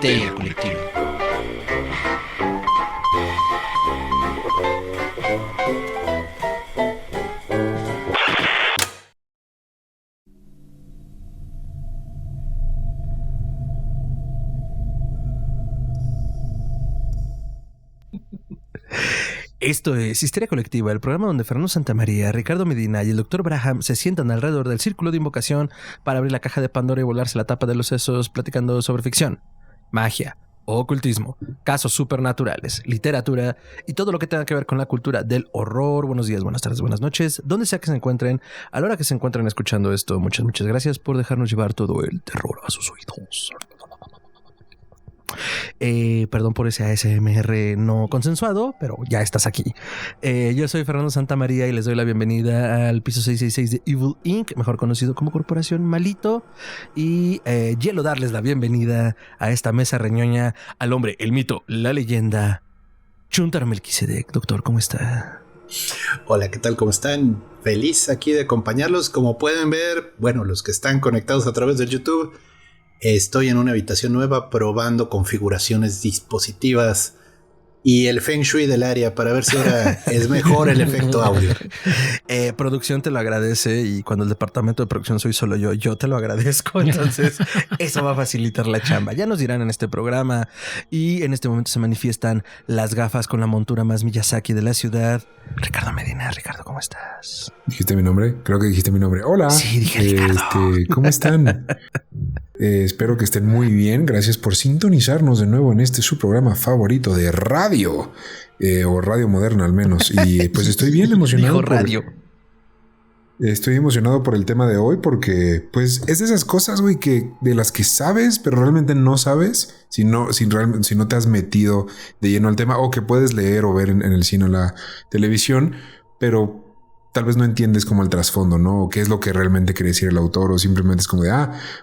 Histeria Colectiva. Esto es Histeria Colectiva, el programa donde Fernando Santamaría, Ricardo Medina y el Dr. Braham se sientan alrededor del círculo de invocación para abrir la caja de Pandora y volarse la tapa de los sesos platicando sobre ficción, magia, ocultismo, casos supernaturales, literatura y todo lo que tenga que ver con la cultura del horror. Buenos días, buenas tardes, buenas noches, donde sea que se encuentren, a la hora que se encuentren escuchando esto. Muchas gracias por dejarnos llevar todo el terror a sus oídos. Perdón por ese ASMR no consensuado, pero ya estás aquí. Yo soy Fernando Santamaría y les doy la bienvenida al piso 666 de Evil Inc., mejor conocido como Corporación Malito. Y quiero darles la bienvenida a esta mesa reñoña al hombre, el mito, la leyenda, Chuntar Melquisedec. Doctor, ¿cómo está? Hola, ¿qué tal? ¿Cómo están? Feliz aquí de acompañarlos. Como pueden ver, bueno, los que están conectados a través del YouTube, estoy en una habitación nueva probando configuraciones dispositivas y el Feng Shui del área para ver si ahora es mejor el efecto audio. Producción te lo agradece, y cuando el departamento de producción soy solo yo te lo agradezco. Entonces eso va a facilitar la chamba. Ya nos dirán en este programa. Y en este momento se manifiestan las gafas con la montura más Miyazaki de la ciudad. Ricardo Medina. Ricardo, ¿cómo estás? ¿Dijiste mi nombre? Creo que dijiste mi nombre. Hola. Sí, dije Ricardo. ¿Cómo están? Espero que estén muy bien. Gracias por sintonizarnos de nuevo en este su programa favorito de radio, o radio moderna al menos. Y pues estoy bien emocionado. Dijo radio. Estoy emocionado por el tema de hoy porque pues es de esas cosas, güey, que de las que sabes, pero realmente no sabes si no te has metido de lleno al tema, o que puedes leer o ver en el cine o la televisión, pero tal vez no entiendes como el trasfondo, ¿no? O qué es lo que realmente quiere decir el autor, o simplemente es como de,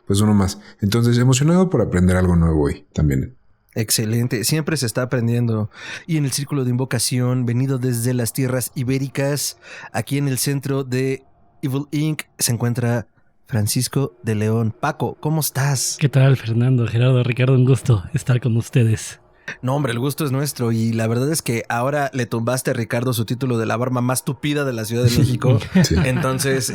pues uno más. Entonces, emocionado por aprender algo nuevo hoy también. Excelente, siempre se está aprendiendo. Y en el círculo de invocación, venido desde las tierras ibéricas, aquí en el centro de Evil Inc., se encuentra Francisco de León. Paco, ¿cómo estás? ¿Qué tal, Fernando, Gerardo, Ricardo? Un gusto estar con ustedes. No, hombre, el gusto es nuestro, y la verdad es que ahora le tumbaste a Ricardo su título de la barba más tupida de la Ciudad de México. Sí. Entonces,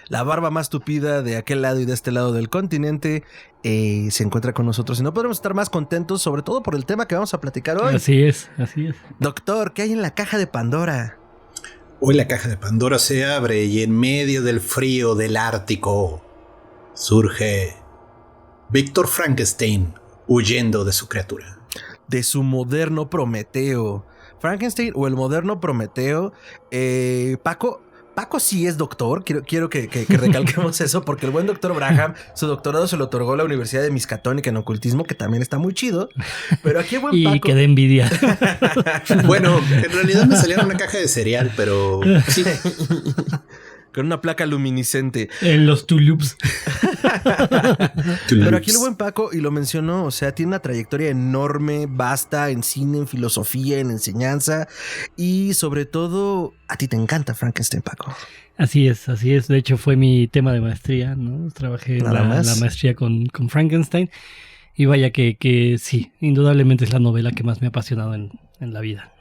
la barba más tupida de aquel lado y de este lado del continente se encuentra con nosotros, y no podremos estar más contentos, sobre todo por el tema que vamos a platicar hoy. Así es. Doctor, ¿qué hay en la caja de Pandora? Hoy la caja de Pandora se abre y en medio del frío del Ártico surge Víctor Frankenstein huyendo de su criatura. De su moderno Prometeo. Frankenstein o el moderno Prometeo. Paco sí es doctor. Quiero que recalquemos eso, porque el buen doctor Braham, su doctorado se lo otorgó la Universidad de Miskatonic en ocultismo, que también está muy chido. Pero aquí el buen Paco... Y que de envidia. Bueno, en realidad me salía una caja de cereal, pero sí. Con una placa luminiscente. En los tulips. Pero aquí el buen Paco, y lo mencionó, o sea, tiene una trayectoria enorme, vasta, en cine, en filosofía, en enseñanza, y sobre todo, a ti te encanta Frankenstein, Paco. Así es. De hecho, fue mi tema de maestría, ¿no? Trabajé en la maestría con Frankenstein. Y vaya que sí, indudablemente es la novela que más me ha apasionado en la vida.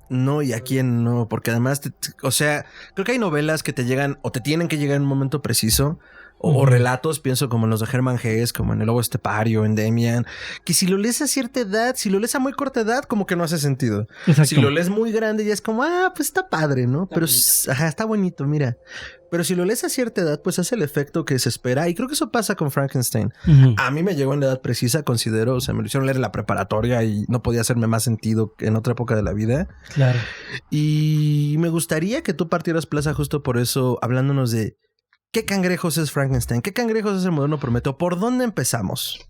No, y a quién no, porque además, o sea, creo que hay novelas que te llegan o te tienen que llegar en un momento preciso, o relatos, pienso como en los de Hermann Hesse, como en El Lobo Estepario, en Demian, que si lo lees a cierta edad, si lo lees a muy corta edad, como que no hace sentido. Exacto. Si lo lees muy grande, ya es como, pues está padre, ¿no? Pero está bonito, mira. Pero si lo lees a cierta edad, pues hace el efecto que se espera. Y creo que eso pasa con Frankenstein. A mí me llegó en la edad precisa, considero. O sea, me lo hicieron leer en la preparatoria y no podía hacerme más sentido que en otra época de la vida. Claro. Y me gustaría que tú partieras plaza justo por eso, hablándonos de ¿qué cangrejos es Frankenstein? ¿Qué cangrejos es el moderno Prometeo? ¿Por dónde empezamos?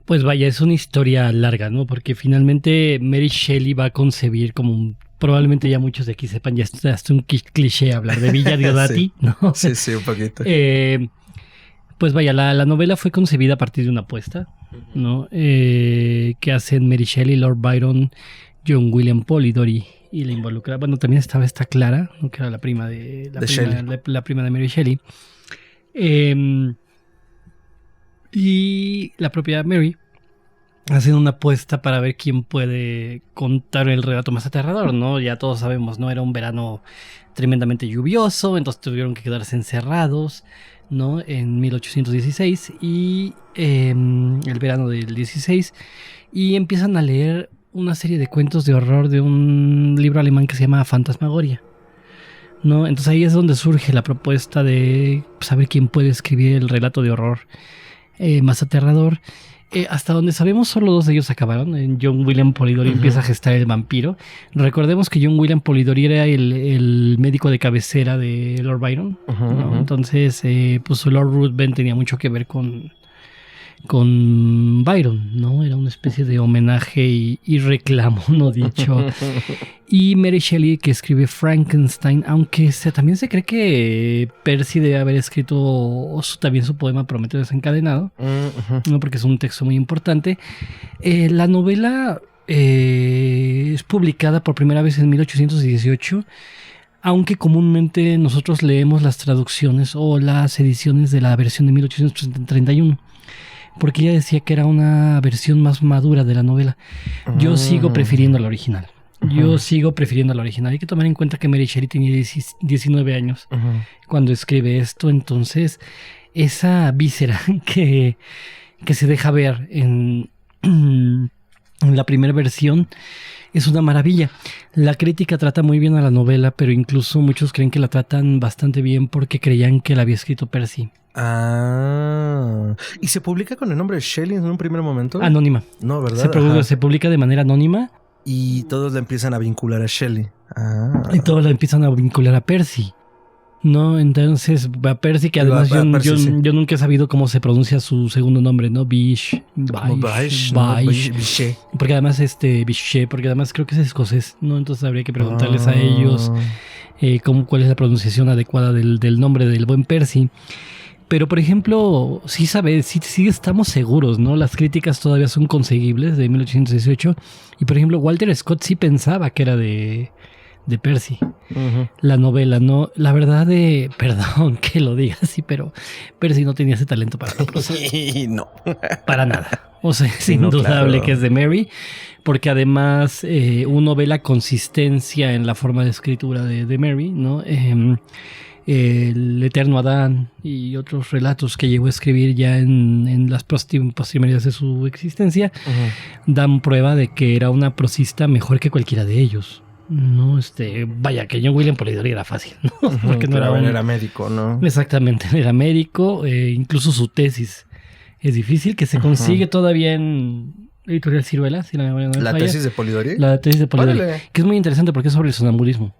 Pues vaya, es una historia larga, ¿no? Porque finalmente Mary Shelley va a concebir como probablemente ya muchos de aquí sepan, ya es hasta un cliché hablar de Villa Diodati, sí. ¿no? Sí, un poquito. Pues vaya, la novela fue concebida a partir de una apuesta, ¿no? Que hacen Mary Shelley, Lord Byron, John William Polidori, y la involucra. Bueno, también estaba esta Clara, ¿no? Que era la prima de Mary Shelley. Y la propia Mary hacen una apuesta para ver quién puede contar el relato más aterrador, ¿no? Ya todos sabemos, ¿no? Era un verano tremendamente lluvioso, entonces tuvieron que quedarse encerrados, ¿no? En 1816 y el verano del 16, y empiezan a leer una serie de cuentos de horror de un libro alemán que se llama Fantasmagoria, ¿no? Entonces ahí es donde surge la propuesta de saber quién puede escribir el relato de horror más aterrador. Hasta donde sabemos, solo 2 de ellos acabaron. John William Polidori empieza a gestar el vampiro. Recordemos que John William Polidori era el médico de cabecera de Lord Byron, ¿no? Entonces, pues Lord Ruthven tenía mucho que ver con Byron, ¿no? Era una especie de homenaje y reclamo, no dicho. Y Mary Shelley, que escribe Frankenstein, aunque también se cree que Percy debe haber escrito también su poema Prometeo desencadenado, ¿no? Porque es un texto muy importante. La novela es publicada por primera vez en 1818, aunque comúnmente nosotros leemos las traducciones o las ediciones de la versión de 1831. Porque ella decía que era una versión más madura de la novela. Yo sigo prefiriendo la original. Hay que tomar en cuenta que Mary Shelley tenía 19 años cuando escribe esto. Entonces, esa víscera que se deja ver en la primera versión es una maravilla. La crítica trata muy bien a la novela, pero incluso muchos creen que la tratan bastante bien porque creían que la había escrito Percy. ¿Y se publica con el nombre de Shelley en un primer momento? Anónima. No, ¿verdad? Se publica de manera anónima. Y todos la empiezan a vincular a Shelley. Y todos la empiezan a vincular a Percy, ¿no? Entonces, a Percy, que además yo nunca he sabido cómo se pronuncia su segundo nombre, ¿no? Bish. Porque además, Bichet, porque además creo que es escocés, ¿no? Entonces habría que preguntarles a ellos cuál es la pronunciación adecuada del nombre del buen Percy. Pero, por ejemplo, sí estamos seguros, ¿no? Las críticas todavía son conseguibles de 1818. Y, por ejemplo, Walter Scott sí pensaba que era de Percy. La novela, ¿no? La verdad perdón que lo diga así, pero Percy no tenía ese talento para la prosa. No. Para nada. O sea, es indudable que es de Mary. Porque además uno ve la consistencia en la forma de escritura de Mary, ¿no? El eterno Adán y otros relatos que llegó a escribir ya en las postrimerías de su existencia dan prueba de que era una prosista mejor que cualquiera de ellos. No, vaya, que John William Polidori era fácil, ¿no? Porque no era médico, ¿no? Exactamente, era médico. Incluso su tesis es difícil, que se consigue todavía en Editorial Ciruela, si la memoria no me falla. ¿Tesis de Polidori? La tesis de Polidori. ¡Órale! Que es muy interesante porque es sobre el sonambulismo.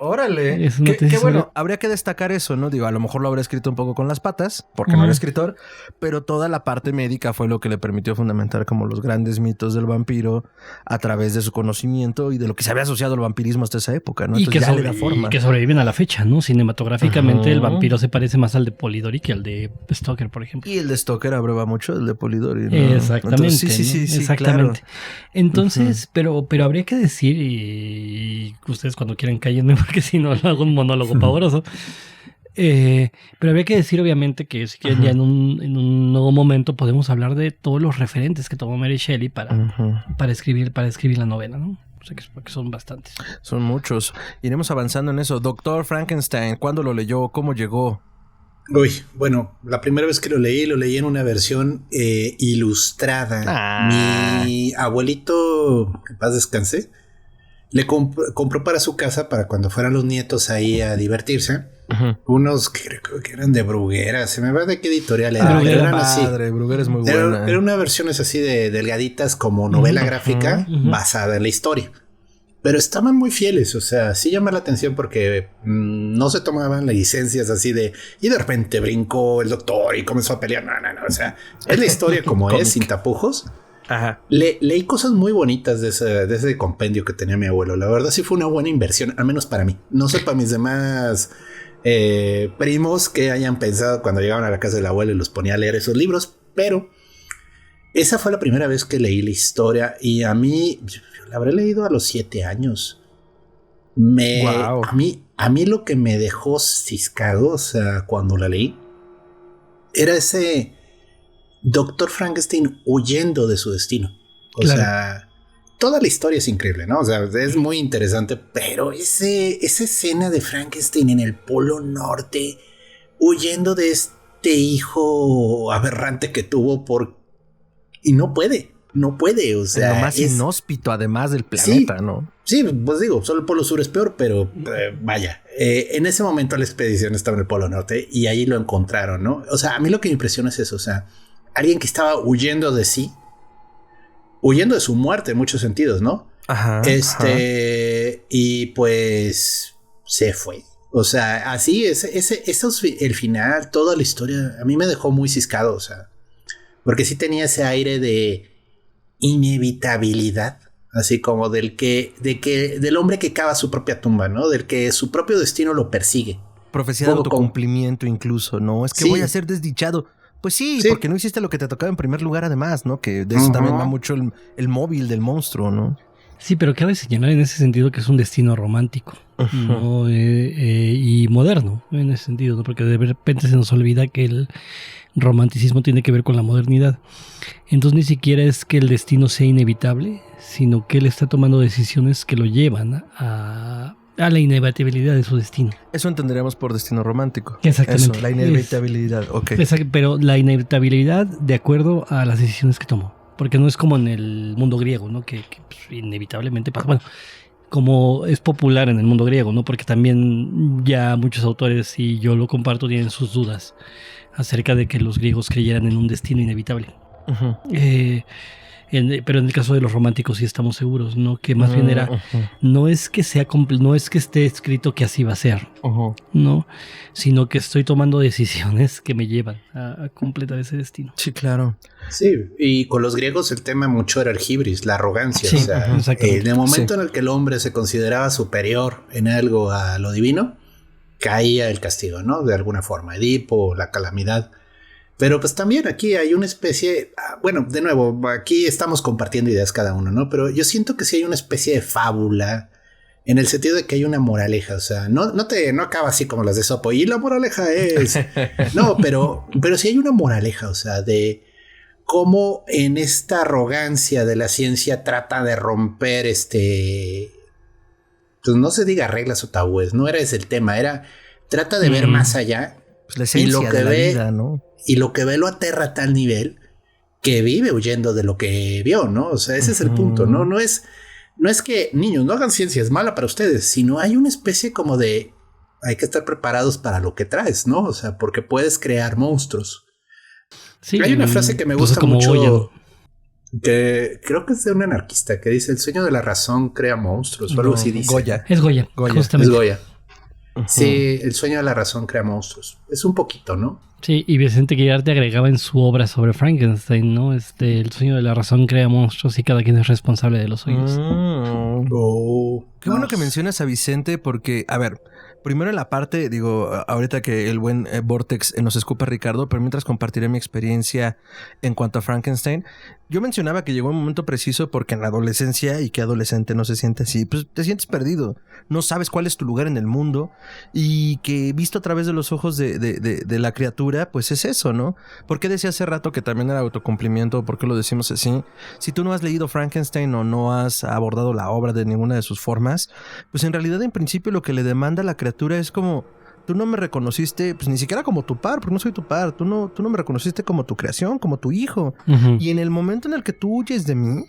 ¡Órale! Qué bueno, habría que destacar eso, ¿no? Digo, a lo mejor lo habría escrito un poco con las patas, porque no era escritor, pero toda la parte médica fue lo que le permitió fundamentar como los grandes mitos del vampiro a través de su conocimiento y de lo que se había asociado al vampirismo hasta esa época, ¿no? Entonces, y que sobreviven a la fecha, ¿no? Cinematográficamente el vampiro se parece más al de Polidori que al de Stoker, por ejemplo. Y el de Stoker abreva mucho del de Polidori, ¿no? Exactamente. Entonces, sí, exactamente. Claro. Entonces, pero habría que decir, y ustedes cuando quieran cállenme, porque si no hago un monólogo pavoroso. Pero habría que decir, obviamente, que si quieren ya en un nuevo momento podemos hablar de todos los referentes que tomó Mary Shelley para escribir la novela, ¿no? O sea, que son bastantes. Son muchos. Iremos avanzando en eso. Doctor Frankenstein, ¿cuándo lo leyó? ¿Cómo llegó? Uy, bueno, la primera vez que lo leí en una versión ilustrada. Mi abuelito, en paz descanse, le compró para su casa, para cuando fueran los nietos ahí a divertirse, unos que creo que eran de Bruguera. Se me va de qué editorial era. Bruguera, padre, Bruguera es muy buena. Era una versiones así de delgaditas como novela gráfica basada en la historia. Pero estaban muy fieles, o sea, sí llama la atención porque no se tomaban las licencias así de... Y de repente brincó el doctor y comenzó a pelear. No, o sea, es la historia como es, sin tapujos. Ajá. Leí cosas muy bonitas de ese compendio que tenía mi abuelo. La verdad sí fue una buena inversión, al menos para mí. No sé para mis demás primos que hayan pensado cuando llegaban a la casa del abuelo y los ponía a leer esos libros, pero esa fue la primera vez que leí la historia y a mí, yo la habré leído a los 7 años. Wow. A mí lo que me dejó ciscado, o sea, cuando la leí, era ese Doctor Frankenstein huyendo de su destino. O sea, toda la historia es increíble, ¿no? O sea, es muy interesante, pero esa escena de Frankenstein en el Polo Norte, huyendo de este hijo aberrante que tuvo y no puede, o sea... Lo más inhóspito además del planeta, sí, ¿no? Sí, pues digo, solo el Polo Sur es peor, pero vaya. En ese momento la expedición estaba en el Polo Norte y ahí lo encontraron, ¿no? O sea, a mí lo que me impresiona es eso, o sea, alguien que estaba huyendo de sí, huyendo de su muerte en muchos sentidos, ¿no? Ajá. Y pues se fue. O sea, así el final, toda la historia, a mí me dejó muy ciscado, o sea, porque sí tenía ese aire de inevitabilidad, así como del hombre que cava su propia tumba, ¿no? Del que su propio destino lo persigue. Profecía de autocumplimiento incluso, ¿no? Es que voy a ser desdichado. Pues sí, porque no hiciste lo que te tocaba en primer lugar además, ¿no? Que de eso también va mucho el móvil del monstruo, ¿no? Sí, pero cabe señalar en ese sentido que es un destino romántico, ¿no? Y moderno en ese sentido, ¿no? Porque de repente se nos olvida que el romanticismo tiene que ver con la modernidad. Entonces ni siquiera es que el destino sea inevitable, sino que él está tomando decisiones que lo llevan a la inevitabilidad de su destino. Eso entenderíamos por destino romántico. Exactamente. Eso, la inevitabilidad, ok. Pero la inevitabilidad de acuerdo a las decisiones que tomó. Porque no es como en el mundo griego, ¿no? Que pues, inevitablemente pasa. Bueno, como es popular en el mundo griego, ¿no? Porque también ya muchos autores, y yo lo comparto, tienen sus dudas acerca de que los griegos creyeran en un destino inevitable. Uh-huh. Pero en el caso de los románticos sí estamos seguros, ¿no? Que más bien era, no es que esté escrito que así va a ser, ¿no? Sino que estoy tomando decisiones que me llevan a completar ese destino. Sí, claro. Sí, y con los griegos el tema mucho era el hibris, la arrogancia. Sí, o sea, en el momento en el que el hombre se consideraba superior en algo a lo divino, caía el castigo, ¿no? De alguna forma, Edipo, la calamidad. Pero pues también aquí hay una especie, bueno, de nuevo, aquí estamos compartiendo ideas cada uno, ¿no? Pero yo siento que sí hay una especie de fábula en el sentido de que hay una moraleja, o sea, no acaba así como las de Sopo, y la moraleja es... No, pero sí hay una moraleja, o sea, de cómo en esta arrogancia de la ciencia trata de romper pues no se diga reglas o tabúes, no era ese el tema, trata de ver más allá. Pues la esencia de la vida, ¿no? Y lo que ve lo aterra a tal nivel que vive huyendo de lo que vio, ¿no? O sea, ese es el punto, ¿no? No es que, niños, no hagan ciencia, es mala para ustedes, sino hay una especie como de hay que estar preparados para lo que traes, ¿no? O sea, porque puedes crear monstruos. Sí, hay una frase que me gusta mucho, Goya, que creo que es de un anarquista, que dice: el sueño de la razón crea monstruos, o algo así dice. Goya. Es Goya, Es justamente. Goya. Sí, el sueño de la razón crea monstruos. Es un poquito, ¿no? Sí, y Vicente Guillarte agregaba en su obra sobre Frankenstein, ¿no? El sueño de la razón crea monstruos y cada quien es responsable de los suyos. Qué bueno que mencionas a Vicente porque, a ver, primero en la parte, digo, ahorita que el buen Vortex nos escupa Ricardo, pero mientras compartiré mi experiencia en cuanto a Frankenstein. Yo mencionaba que llegó un momento preciso porque en la adolescencia, y que adolescente no se siente así, pues te sientes perdido, no sabes cuál es tu lugar en el mundo, y que visto a través de los ojos de la criatura, pues es eso, ¿no? ¿Por qué decía hace rato que también era autocumplimiento? ¿Por qué lo decimos así? Si tú no has leído Frankenstein o no has abordado la obra de ninguna de sus formas, pues en realidad en principio lo que le demanda a la criatura es como: tú no me reconociste, pues ni siquiera como tu par, porque no soy tu par. Tú no me reconociste como tu creación, como tu hijo. Uh-huh. Y en el momento en el que tú huyes de mí,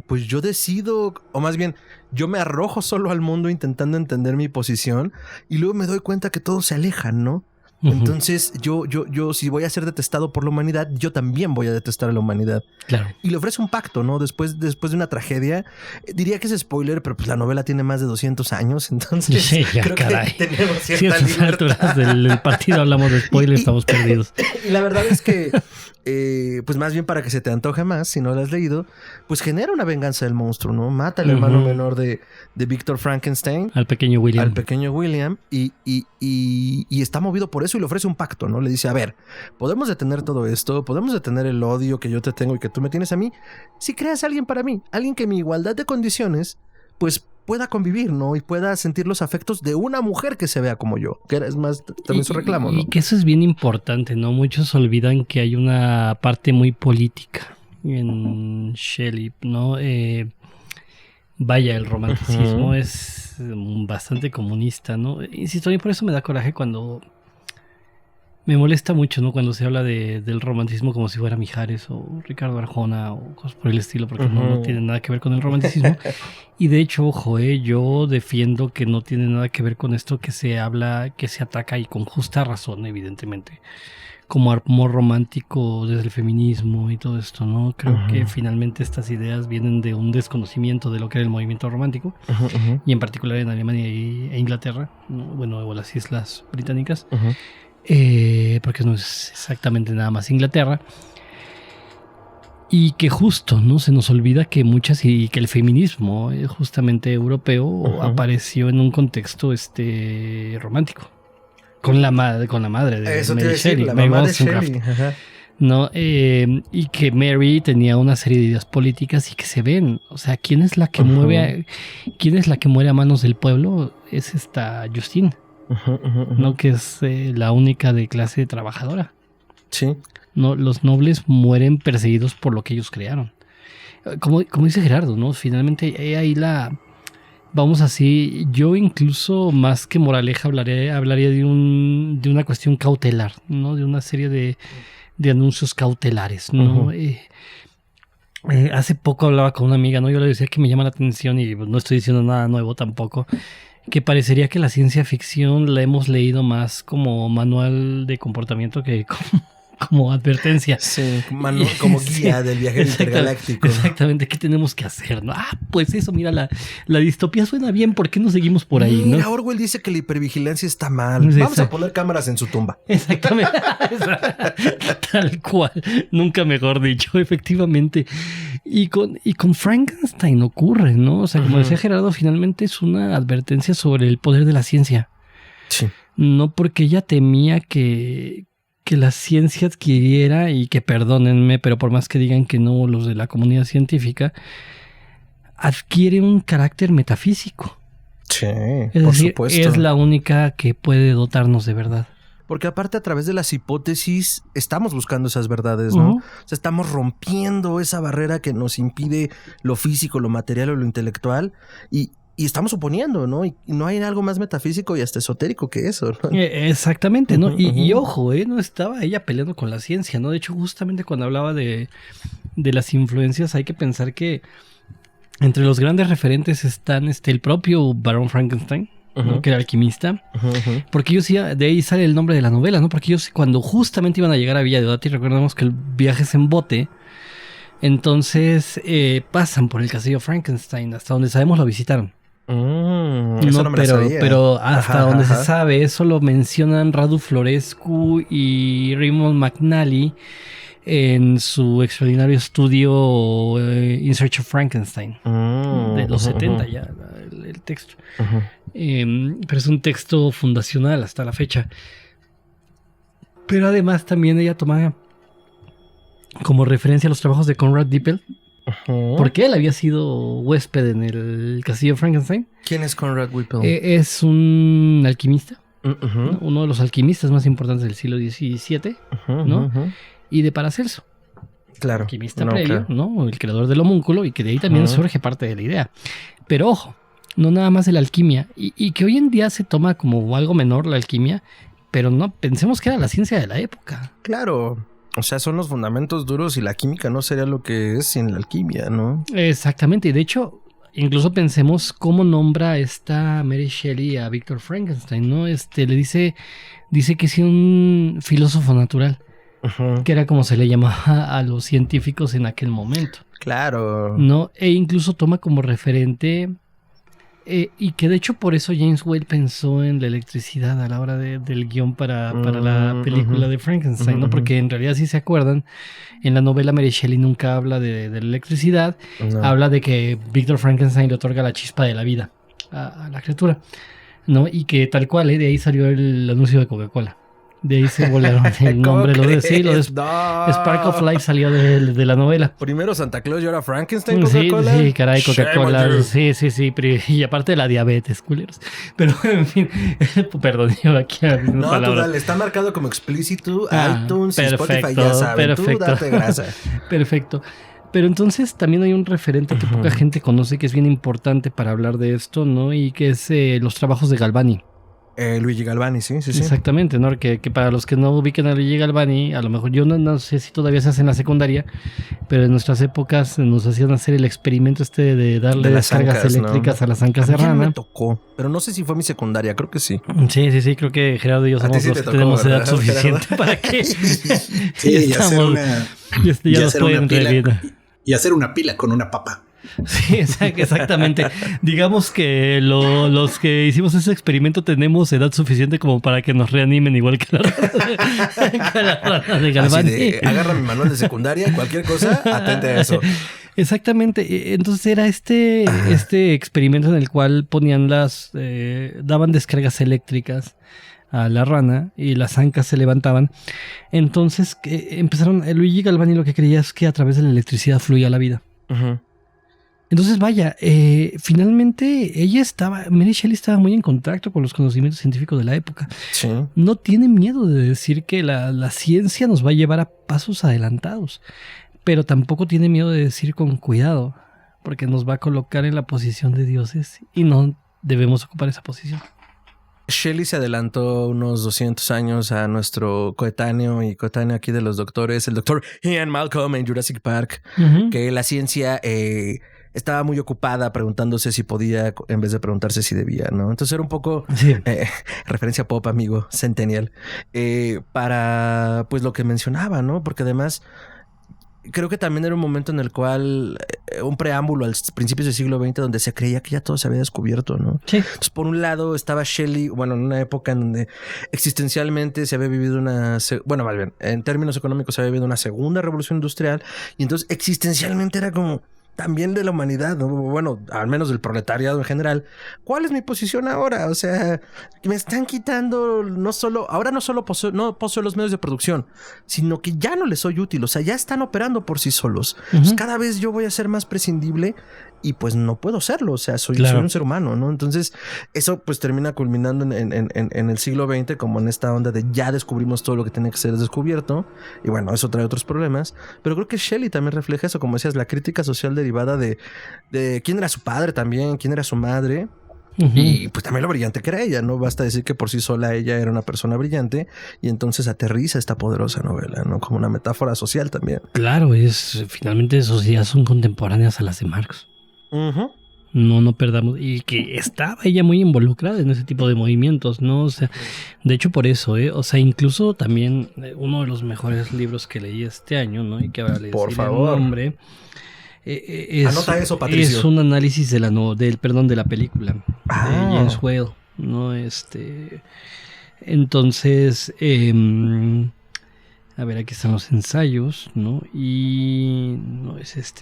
pues yo decido, o más bien, yo me arrojo solo al mundo intentando entender mi posición y luego me doy cuenta que todos se alejan, ¿no? Uh-huh. Entonces yo si voy a ser detestado por la humanidad, yo también voy a detestar a la humanidad. Claro. Y le ofrece un pacto, ¿no? Después de una tragedia. Diría que es spoiler, pero pues la novela tiene más de 200 años, entonces sí, ya, creo caray. Que tenemos cierta libertad. Alturas del partido hablamos de spoiler, estamos perdidos. Y la verdad es que pues más bien para que se te antoje más, si no lo has leído, pues genera una venganza del monstruo, ¿no? Mata al hermano menor de Víctor Frankenstein. Al pequeño William. Y está movido por eso y le ofrece un pacto, ¿no? Le dice: a ver, podemos detener todo esto, podemos detener el odio que yo te tengo y que tú me tienes a mí, si creas a alguien para mí, alguien que en mi igualdad de condiciones, pues pueda convivir, ¿no? Y pueda sentir los afectos de una mujer que se vea como yo, que es más también su reclamo, ¿no? Y que eso es bien importante, ¿no? Muchos olvidan que hay una parte muy política en Shelley, ¿no? Vaya, el romanticismo es bastante comunista, ¿no? Insisto, a mí por eso me da coraje cuando... Me molesta mucho, ¿no? Cuando se habla del romanticismo como si fuera Mijares o Ricardo Arjona o cosas por el estilo, porque no tiene nada que ver con el romanticismo. Y de hecho, ojo, yo defiendo que no tiene nada que ver con esto que se habla, que se ataca y con justa razón, evidentemente, como amor romántico desde el feminismo y todo esto, ¿no? Creo que finalmente estas ideas vienen de un desconocimiento de lo que era el movimiento romántico, y en particular en Alemania e Inglaterra, ¿no? Bueno, o las Islas Británicas. Porque no es exactamente nada más Inglaterra, y que justo no se nos olvida que y que el feminismo justamente europeo apareció en un contexto romántico con la madre de eso Mary Shelley, la mamá de Shelley, ¿no? Y que Mary tenía una serie de ideas políticas y que se ven, o sea, quién es la que muere a manos del pueblo, es esta Justine. ¿No? Que es la única de clase trabajadora. Sí. No, los nobles mueren perseguidos por lo que ellos crearon. Como dice Gerardo, ¿no? Finalmente ahí vamos así. Yo incluso más que moraleja hablaría de una cuestión cautelar, ¿no? De una serie de anuncios cautelares, ¿no? Hace poco hablaba con una amiga, ¿no? Yo le decía que me llama la atención, y no estoy diciendo nada nuevo tampoco, que parecería que la ciencia ficción la hemos leído más como manual de comportamiento que como advertencia. Sí, como guía del viajero intergaláctico. Exactamente, ¿qué tenemos que hacer? ¿No? Pues eso, mira, la distopía suena bien, ¿por qué no seguimos por ahí? Mira, ¿no? Orwell dice que la hipervigilancia está mal. Vamos a poner cámaras en su tumba. Exactamente. Tal cual. Nunca mejor dicho, efectivamente. Y con Frankenstein ocurre, ¿no? O sea, como decía Gerardo, finalmente es una advertencia sobre el poder de la ciencia. Sí. No porque ella temía que la ciencia adquiriera, y que perdónenme, pero por más que digan que no los de la comunidad científica, adquiere un carácter metafísico. Sí, es por decir, supuesto. Es la única que puede dotarnos de verdad. Porque aparte, a través de las hipótesis estamos buscando esas verdades, ¿no? O sea, estamos rompiendo esa barrera que nos impide lo físico, lo material o lo intelectual, y estamos suponiendo, ¿no? Y no hay algo más metafísico y hasta esotérico que eso, ¿no? Exactamente, ¿no? Y ojo, no estaba ella peleando con la ciencia, ¿no? De hecho, justamente cuando hablaba de las influencias, hay que pensar que entre los grandes referentes están el propio Barón Frankenstein, ¿no? Que era alquimista, porque ellos de ahí sale el nombre de la novela, ¿no? Porque ellos, cuando justamente iban a llegar a Villa Deodati, recordemos que el viaje es en bote, entonces pasan por el castillo Frankenstein, hasta donde sabemos lo visitaron. Eso no me lo sabía. Pero hasta donde se sabe, eso lo mencionan Radu Florescu y Raymond McNally en su extraordinario estudio In Search of Frankenstein de los 70 ya, el texto. Pero es un texto fundacional hasta la fecha. Pero además también ella toma como referencia los trabajos de Conrad Dippel, porque él había sido huésped en el castillo Frankenstein. ¿Quién es Conrad Whipple? Es un alquimista, ¿no? Uno de los alquimistas más importantes del siglo XVII, ¿no? Y de Paracelso. Claro. Alquimista previo, claro, ¿no? El creador del homúnculo, y que de ahí también surge parte de la idea. Pero ojo, no nada más de la alquimia, y que hoy en día se toma como algo menor la alquimia, pero no pensemos que era la ciencia de la época. Claro. O sea, son los fundamentos duros, y la química no sería lo que es sin la alquimia, ¿no? Exactamente. Y de hecho, incluso pensemos cómo nombra esta Mary Shelley a Victor Frankenstein, ¿no? Le dice que es un filósofo natural, que era como se le llamaba a los científicos en aquel momento. Claro. ¿No? E incluso toma como referente, y que de hecho por eso James Whale pensó en la electricidad a la hora del guión para la película de Frankenstein, ¿no? Porque en realidad, si se acuerdan, en la novela Mary Shelley nunca habla de la electricidad, habla de que Victor Frankenstein le otorga la chispa de la vida a la criatura, ¿no? Y que tal cual, de ahí salió el anuncio de Coca-Cola. De ahí se volaron el nombre. Sí, lo de Spark of Life salió de la novela. Primero Santa Claus y ahora Frankenstein, Coca-Cola. Sí, caray, Coca-Cola. Sí. Y aparte de la diabetes, culeros. Pero, en fin, perdón, yo aquí no, tú dale, está marcado como explícito. iTunes y Spotify ya saben. Tú date grasa. Perfecto. Pero entonces también hay un referente que poca gente conoce que es bien importante para hablar de esto, ¿no? Y que es los trabajos de Galvani. Luigi Galvani, sí. Exactamente, ¿no? Que para los que no ubiquen a Luigi Galvani, a lo mejor yo no sé si todavía se hace en la secundaria, pero en nuestras épocas nos hacían hacer el experimento de darle descargas eléctricas, ¿no? A las ancas de rana. Me tocó, pero no sé si fue mi secundaria, creo que sí. Sí, creo que Gerardo y yo somos los que tenemos edad suficiente para que sí, ya nos pueden reír. Y hacer una pila con una papa. Sí, exactamente. Digamos que los que hicimos ese experimento tenemos edad suficiente como para que nos reanimen igual que la rana de Galvani. Agarra mi manual de secundaria, cualquier cosa, atente a eso. Exactamente. Entonces era este experimento en el cual ponían daban descargas eléctricas a la rana y las ancas se levantaban. Entonces empezaron, Luigi Galvani lo que creía es que a través de la electricidad fluía la vida. Entonces, vaya, finalmente Mary Shelley estaba muy en contacto con los conocimientos científicos de la época. Sí. No tiene miedo de decir que la ciencia nos va a llevar a pasos adelantados, pero tampoco tiene miedo de decir con cuidado, porque nos va a colocar en la posición de dioses y no debemos ocupar esa posición. Shelley se adelantó unos 200 años a nuestro coetáneo aquí de los doctores, el doctor Ian Malcolm en Jurassic Park, que la ciencia estaba muy ocupada preguntándose si podía en vez de preguntarse si debía, ¿no? Entonces era un poco referencia pop, amigo, Centennial, para pues lo que mencionaba, ¿no? Porque además creo que también era un momento en el cual un preámbulo al principios del siglo XX donde se creía que ya todo se había descubierto, ¿no? Sí. Entonces, por un lado estaba Shelley, bueno, en una época en donde existencialmente se había vivido más bien, en términos económicos se había vivido una segunda revolución industrial y entonces existencialmente era como también de la humanidad, ¿no? Bueno, al menos del proletariado en general. ¿Cuál es mi posición ahora? O sea, me están quitando no solo poseo los medios de producción, sino que ya no les soy útil. O sea, ya están operando por sí solos. Pues cada vez yo voy a ser más prescindible y pues no puedo serlo. O sea, soy un ser humano, ¿no? Entonces, eso pues termina culminando en el siglo XX como en esta onda de ya descubrimos todo lo que tenía que ser descubierto. Y bueno, eso trae otros problemas. Pero creo que Shelley también refleja eso, como decías, la crítica social derivada de quién era su padre también, quién era su madre. Y pues también lo brillante que era ella. No basta decir que por sí sola ella era una persona brillante y entonces aterriza esta poderosa novela, ¿no? Como una metáfora social también. Claro, finalmente sociedades son contemporáneas a las de Marx. No perdamos. Y que estaba ella muy involucrada en ese tipo de movimientos, ¿no? O sea, de hecho por eso, o sea, incluso también uno de los mejores libros que leí este año, ¿no? Y que ahora le por favor. el nombre. Anota eso, Patricio. Es un análisis de la película de James Whale, ¿no? Entonces, a ver, aquí están los ensayos, ¿no? Y no es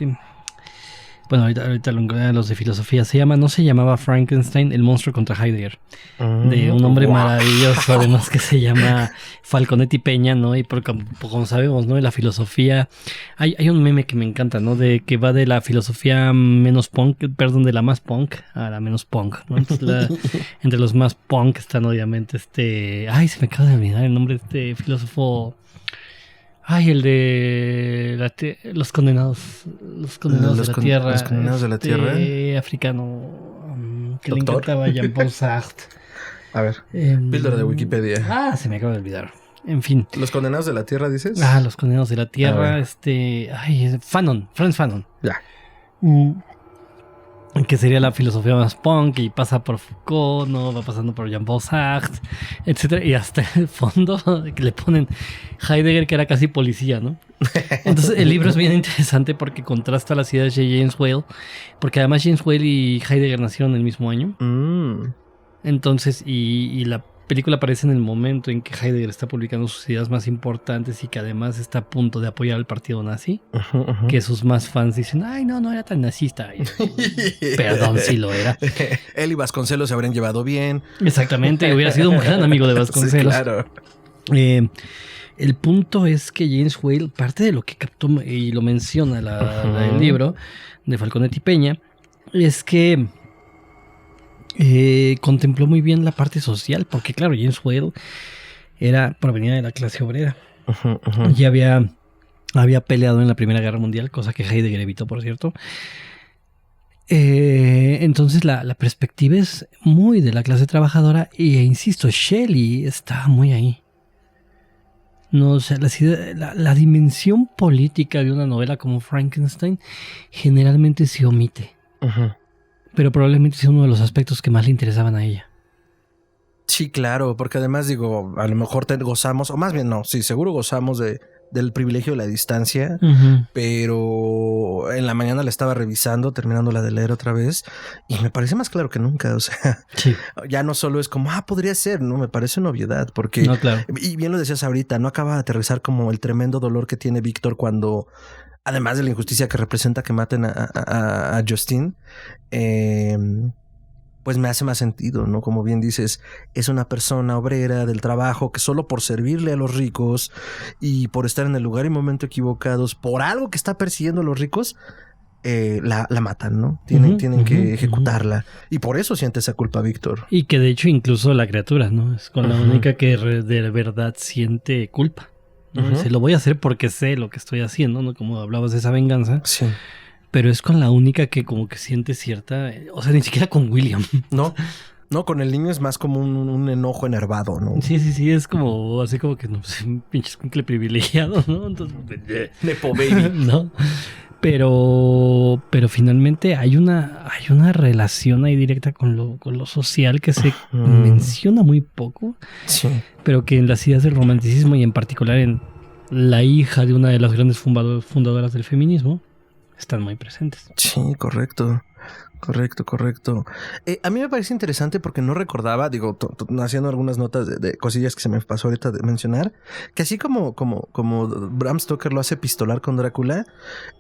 Bueno, ahorita los de filosofía. No se llamaba Frankenstein, el monstruo contra Heidegger. De un hombre maravilloso, además, que se llama Falconetti Peña, ¿no? Y como sabemos, ¿no? En la filosofía hay un meme que me encanta, ¿no? De que va de la filosofía menos punk, de la más punk a la menos punk, ¿no? Entonces, entre los más punk están obviamente se me acaba de olvidar el nombre de este filósofo. El de los condenados de la tierra. Los condenados de la tierra. Africano. Que le encantaba Jean-Paul Sartre. A ver. Píldora de Wikipedia. Se me acaba de olvidar. En fin. ¿Los condenados de la tierra dices? Los condenados de la tierra. Frantz Fanon. Ya. Que sería la filosofía más punk y pasa por Foucault, ¿no? Va pasando por Jean-Paul Sartre, etcétera, y hasta el fondo que le ponen Heidegger, que era casi policía, ¿no? Entonces el libro es bien interesante porque contrasta las ideas de James Whale, porque además James Whale y Heidegger nacieron el mismo año. Entonces, y la película aparece en el momento en que Heidegger está publicando sus ideas más importantes y que además está a punto de apoyar al partido nazi, que sus más fans dicen, no era tan nazista. Perdón, sí lo era. Él y Vasconcelos se habrían llevado bien. Exactamente, hubiera sido un gran amigo de Vasconcelos. Sí, claro. El punto es que James Whale, parte de lo que captó, y lo menciona el libro de Falconetti Peña, es que contempló muy bien la parte social, porque claro, James Whale provenía de la clase obrera. Y había peleado en la Primera Guerra Mundial, cosa que Heidegger evitó, por cierto. Entonces la perspectiva es muy de la clase trabajadora e insisto, Shelley está muy ahí. No, o sea, la dimensión política de una novela como Frankenstein generalmente se omite. Pero probablemente sea uno de los aspectos que más le interesaban a ella. Sí, claro, porque además digo, a lo mejor gozamos, o más bien no, sí, seguro gozamos del privilegio de la distancia, pero en la mañana la estaba revisando, terminándola de leer otra vez, y me parece más claro que nunca, o sea, ya no solo es como, podría ser, no, me parece una obviedad, porque, no, claro. Y bien lo decías ahorita, no acaba de aterrizar como el tremendo dolor que tiene Víctor cuando, además de la injusticia que representa que maten a Justine, pues me hace más sentido, ¿no? Como bien dices, es una persona obrera del trabajo que solo por servirle a los ricos y por estar en el lugar y momento equivocados, por algo que está persiguiendo a los ricos, la matan, ¿no? Tienen que ejecutarla. Y por eso siente esa culpa Víctor. Y que de hecho incluso la criatura, ¿no? Es con la única que de verdad siente culpa, ¿no? Dice, lo voy a hacer porque sé lo que estoy haciendo, ¿no? Como hablabas de esa venganza. Sí. Pero es con la única que como que siente cierta... O sea, ni siquiera con William. No, con el niño es más como un enojo enervado, ¿no? Sí, es como... Así como que, no sé, un pinche escuincle privilegiado, ¿no? Entonces... Nepo baby. ¿No? Pero finalmente hay una relación ahí directa con lo social que se menciona muy poco. Sí. Pero que en las ideas del romanticismo y en particular en la hija de una de las grandes fundadoras del feminismo... están muy presentes. Sí, correcto. A mí me parece interesante porque no recordaba, digo, haciendo algunas notas de cosillas que se me pasó ahorita de mencionar, que así como Bram Stoker lo hace epistolar con Drácula,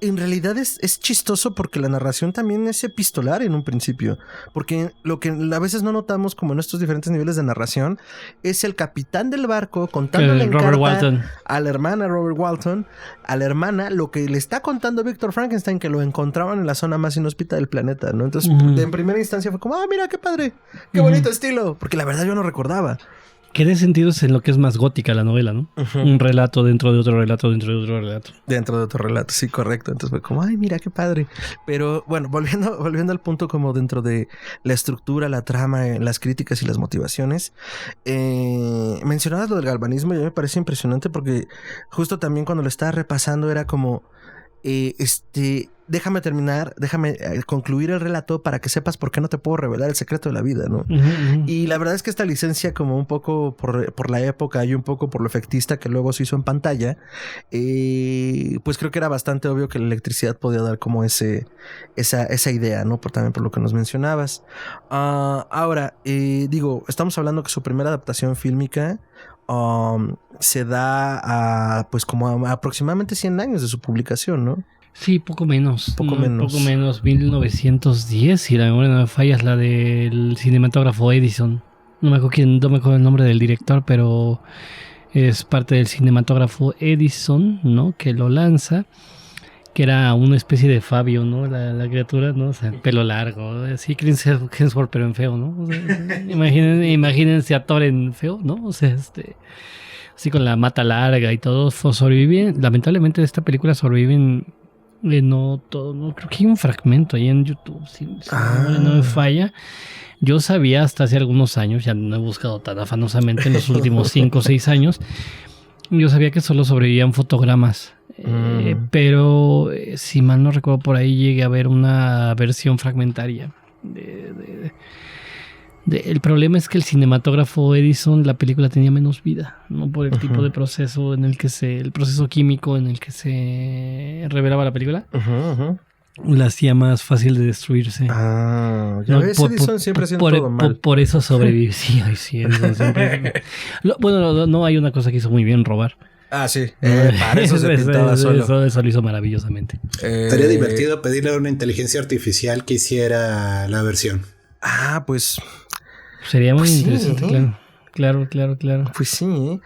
en realidad es chistoso porque la narración también es epistolar en un principio, porque lo que a veces no notamos como en estos diferentes niveles de narración es el capitán del barco contándole en carta a la hermana Robert Walton, a la hermana lo que le está contando Víctor Frankenstein, que lo encontraban en la zona más inhóspita del planeta, ¿no? Entonces, en primera instancia fue como, mira, qué padre, qué bonito estilo, porque la verdad yo no recordaba. Que de sentido es en lo que es más gótica la novela, ¿no? Un relato dentro de otro relato, dentro de otro relato. Dentro de otro relato, sí, correcto. Entonces fue como, mira, qué padre. Pero bueno, volviendo al punto como dentro de la estructura, la trama, las críticas y las motivaciones. Mencionabas lo del galvanismo y a mí me parece impresionante porque justo también cuando lo estaba repasando era como... déjame concluir el relato para que sepas por qué no te puedo revelar el secreto de la vida, ¿no? Y la verdad es que esta licencia, como un poco por la época y un poco por lo efectista que luego se hizo en pantalla, pues creo que era bastante obvio que la electricidad podía dar como esa idea, ¿no? También por lo que nos mencionabas. Ahora, digo, estamos hablando que su primera adaptación fílmica se da pues como a aproximadamente 100 años de su publicación, ¿no? Sí, poco menos. 1910, si la memoria no me falla, es la del cinematógrafo Edison. No me acuerdo el nombre del director, pero es parte del cinematógrafo Edison, ¿no? Que lo lanza, que era una especie de Fabio, ¿no? La criatura, ¿no? O sea, pelo largo, así Chris Hemsworth, pero en feo, ¿no? O sea, imagínense a Thor en feo, ¿no? O sea, así con la mata larga y todo, sobreviven. Lamentablemente de esta película sobreviven no todo, no creo que hay un fragmento ahí en YouTube, si no me falla. Yo sabía hasta hace algunos años, ya no he buscado tan afanosamente en los últimos 5 o 6 años, yo sabía que solo sobrevivían fotogramas. Pero si mal no recuerdo, por ahí llegué a ver una versión fragmentaria el problema es que el cinematógrafo Edison, la película tenía menos vida, ¿no? Por el tipo de proceso en el que el proceso químico en el que se revelaba la película, la hacía más fácil de destruirse. Ya ves, Edison siempre haciendo todo mal. Por eso sobrevivió. Sí, Edison siempre. Bueno, no hay una cosa que hizo muy bien: robar. Sí. Para eso se pintaba solo. Eso lo hizo maravillosamente. Estaría divertido pedirle a una inteligencia artificial que hiciera la versión. Pues... Sería muy interesante, claro. Claro. Pues sí.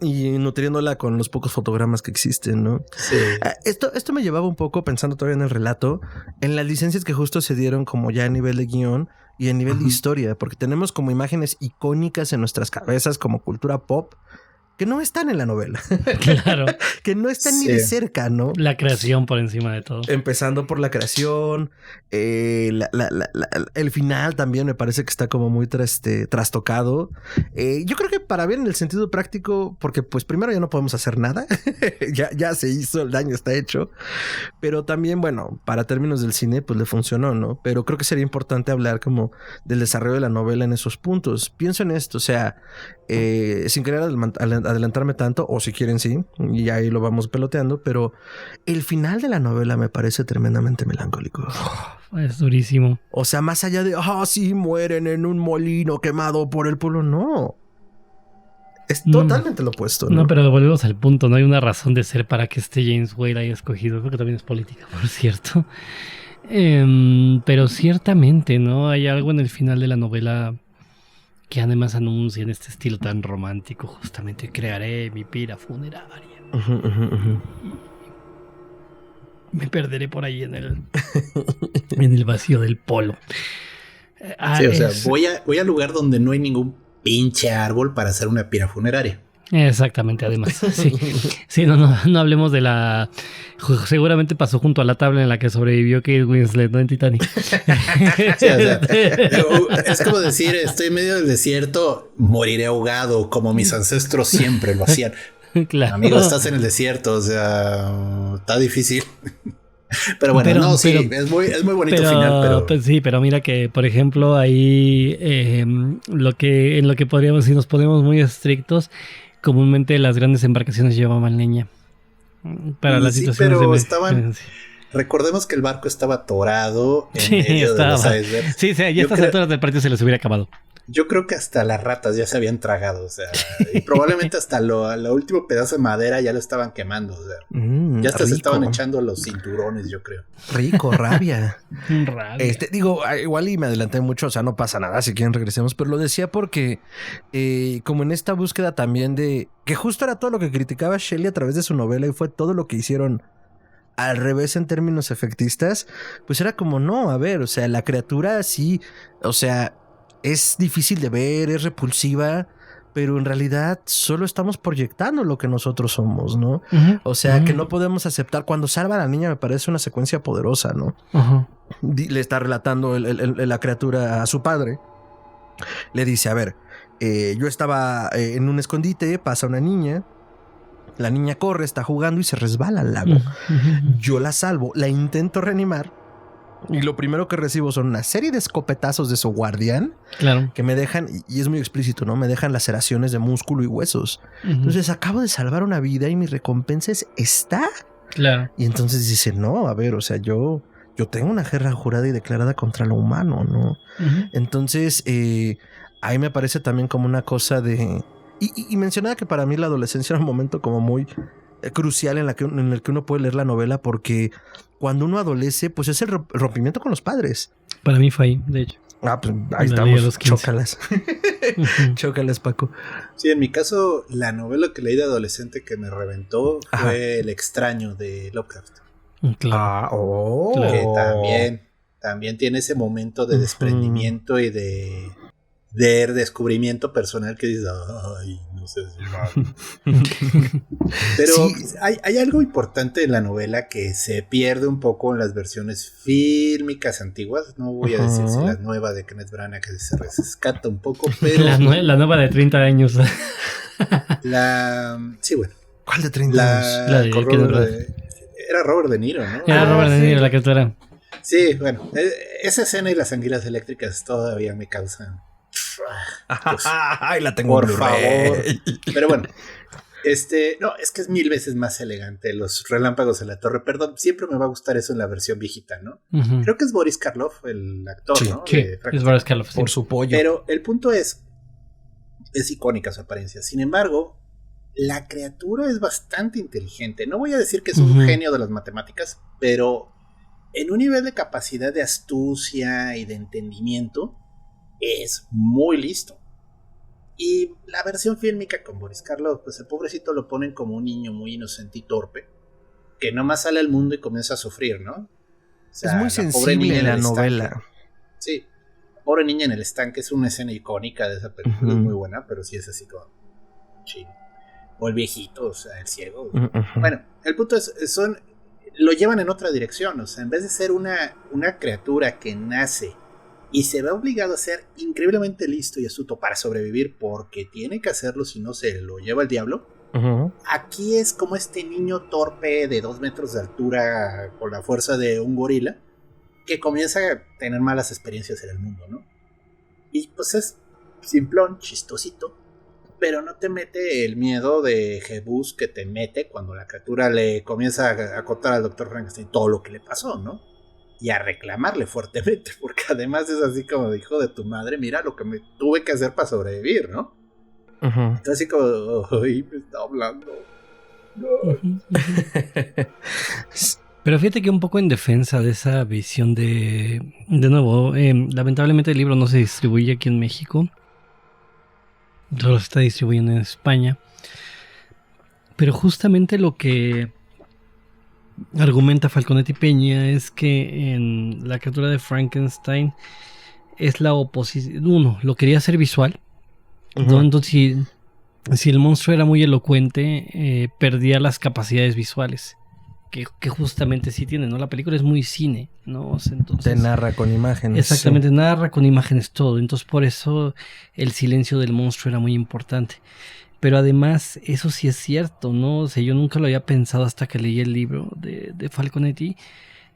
y nutriéndola con los pocos fotogramas que existen, ¿no? Sí. Esto me llevaba un poco, pensando todavía en el relato, en las licencias que justo se dieron como ya a nivel de guión y a nivel de historia, porque tenemos como imágenes icónicas en nuestras cabezas como cultura pop que no están en la novela. Claro. Que no están ni de cerca, ¿no? La creación por encima de todo. Empezando por la creación, el final también me parece que está como muy trastocado. Yo creo que para bien en el sentido práctico, porque pues primero ya no podemos hacer nada. ya se hizo, el daño está hecho. Pero también, bueno, para términos del cine, pues le funcionó, ¿no? Pero creo que sería importante hablar como del desarrollo de la novela en esos puntos. Pienso en esto, o sea, sin querer adelantarme tanto, o si quieren sí, y ahí lo vamos peloteando, pero el final de la novela me parece tremendamente melancólico. Es durísimo. O sea, más allá de, sí, mueren en un molino quemado por el pueblo, no. Es totalmente lo opuesto, ¿no? No, pero volvemos al punto, no hay una razón de ser para que James Whale haya escogido, creo que también es política, por cierto. Pero ciertamente, ¿no? Hay algo en el final de la novela que además anuncia en este estilo tan romántico, justamente crearé mi pira funeraria. Me perderé por ahí en el vacío del polo. Sí, o sea, voy al lugar donde no hay ningún pinche árbol para hacer una pira funeraria. Exactamente, además. Sí, no hablemos de la... Seguramente pasó junto a la tabla en la que sobrevivió Kate Winslet, ¿no? En Titanic. Sí, o sea, es como decir, estoy en medio del desierto, moriré ahogado, como mis ancestros siempre lo hacían. Claro. Amigo, estás en el desierto, o sea, está difícil. Pero bueno, es muy bonito final, pero... Pues sí, pero mira que, por ejemplo, ahí en lo que podríamos, si nos ponemos muy estrictos, comúnmente las grandes embarcaciones llevaban leña para las situaciones pero de emergencia. Recordemos que el barco estaba atorado en medio de los icebergs. Sí, ya a estas alturas del partido se les hubiera acabado. Yo creo que hasta las ratas ya se habían tragado, o sea, y probablemente hasta lo último pedazo de madera ya lo estaban quemando, o sea, ya hasta se estaban echando los cinturones, yo creo. Rico, rabia. Rabia. Digo, igual y me adelanté mucho, o sea, no pasa nada, si quieren regresemos, pero lo decía porque como en esta búsqueda también de que justo era todo lo que criticaba Shelley a través de su novela y fue todo lo que hicieron al revés en términos efectistas, pues era como, no, a ver, o sea, la criatura sí, o sea, es difícil de ver, es repulsiva, pero en realidad solo estamos proyectando lo que nosotros somos, ¿no? O sea, que no podemos aceptar. Cuando salva a la niña me parece una secuencia poderosa, ¿no? Le está relatando la criatura a su padre. Le dice, a ver, yo estaba en un escondite, pasa una niña. La niña corre, está jugando y se resbala al lago. Yo la salvo, la intento reanimar. Y lo primero que recibo son una serie de escopetazos de su guardián. Claro. Que me dejan, y es muy explícito, ¿no? Me dejan laceraciones de músculo y huesos. Entonces acabo de salvar una vida y mi recompensa es esta. Claro. Y entonces dice, no, a ver, o sea, yo tengo una guerra jurada y declarada contra lo humano, ¿no? Entonces, ahí me parece también como una cosa de... Y mencionaba que para mí la adolescencia era un momento como muy crucial en el que uno puede leer la novela, porque cuando uno adolece, pues es el rompimiento con los padres. Para mí fue ahí, de hecho. Pues ahí estamos. Chócalas. Chócalas, Paco. Sí, en mi caso, la novela que leí de adolescente que me reventó fue El extraño de Lovecraft. Claro. Que también tiene ese momento de desprendimiento y de descubrimiento personal que dices, ay, no sé si pero sí. Hay algo importante en la novela que se pierde un poco en las versiones fílmicas antiguas. No voy a decir si la nueva de Kenneth Branagh que se rescata un poco, pero la nueva de 30 años. Sí, bueno. ¿Cuál de 30 años? La de era Robert De Niro, ¿no? Era Robert De Niro la que tú era. Sí, bueno, esa escena y las anguilas eléctricas todavía me causan... Ay, la tengo por favor. Pero bueno, no, es que es 1000 veces más elegante los relámpagos en la torre. Perdón, siempre me va a gustar eso en la versión viejita, ¿no? Creo que es Boris Karloff, el actor, sí, ¿no? Sí, es Boris Karloff. Por su pollo. Pero el punto es icónica su apariencia. Sin embargo, la criatura es bastante inteligente. No voy a decir que es un genio de las matemáticas, pero en un nivel de capacidad de astucia y de entendimiento es muy listo. Y la versión fílmica con Boris Karloff, pues el pobrecito lo ponen como un niño muy inocente y torpe, que nomás sale al mundo y comienza a sufrir, ¿no? O sea, es muy sensible en la novela. Sí, la pobre niña en el estanque es una escena icónica de esa película, es muy buena, pero sí es así como chido. O el viejito, o sea, el ciego. Bueno, el punto es, lo llevan en otra dirección, o sea, en vez de ser una criatura que nace y se ve obligado a ser increíblemente listo y astuto para sobrevivir porque tiene que hacerlo, si no se lo lleva el diablo. Aquí es como este niño torpe de 2 metros de altura con la fuerza de un gorila que comienza a tener malas experiencias en el mundo, ¿no? Y pues es simplón, chistosito, pero no te mete el miedo de Jebus que te mete cuando la criatura le comienza a contar al Dr. Frankenstein todo lo que le pasó, ¿no? Y a reclamarle fuertemente, porque además es así como, hijo de tu madre, mira lo que me tuve que hacer para sobrevivir, ¿no? Entonces así como, ¡ay, me está hablando! No. Pero fíjate que un poco en defensa de esa visión de nuevo, lamentablemente el libro no se distribuye aquí en México, solo se está distribuyendo en España, pero justamente lo que argumenta Falconetti Peña es que en la criatura de Frankenstein es la oposición. Uno, lo quería hacer visual, ¿no? Entonces si el monstruo era muy elocuente, perdía las capacidades visuales que justamente sí tiene, ¿no? La película es muy cine, ¿no? O sea, entonces, te narra con imágenes. Exactamente, sí. Narra con imágenes todo. Entonces por eso el silencio del monstruo era muy importante. Pero además, eso sí es cierto, ¿no? O sea, yo nunca lo había pensado hasta que leí el libro de Falconetti.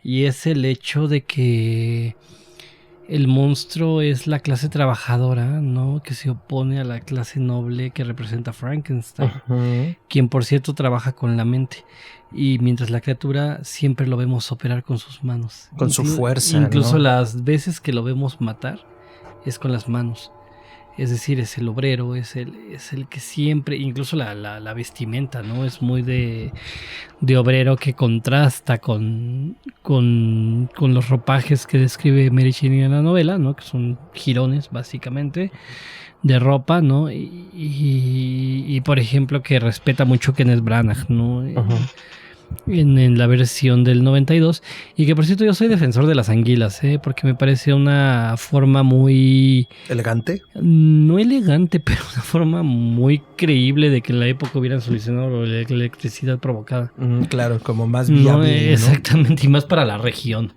Y es el hecho de que el monstruo es la clase trabajadora, ¿no? Que se opone a la clase noble que representa Frankenstein. Quien, por cierto, trabaja con la mente. Y mientras la criatura siempre lo vemos operar con sus manos. Con su fuerza, incluso, ¿no? Las veces que lo vemos matar es con las manos. Es decir, es el obrero, es el que siempre, incluso la vestimenta, ¿no? Es muy de obrero que contrasta con los ropajes que describe Mary Shelley en la novela, ¿no? Que son jirones, básicamente, de ropa, ¿no? Y por ejemplo, que respeta mucho Kenneth Branagh, ¿no? En la versión del 92, y que por cierto yo soy defensor de las anguilas, porque me parece una forma muy elegante, no elegante, pero una forma muy creíble de que en la época hubieran solucionado la electricidad provocada. Claro, como más viable, ¿no? Exactamente, y más para la región.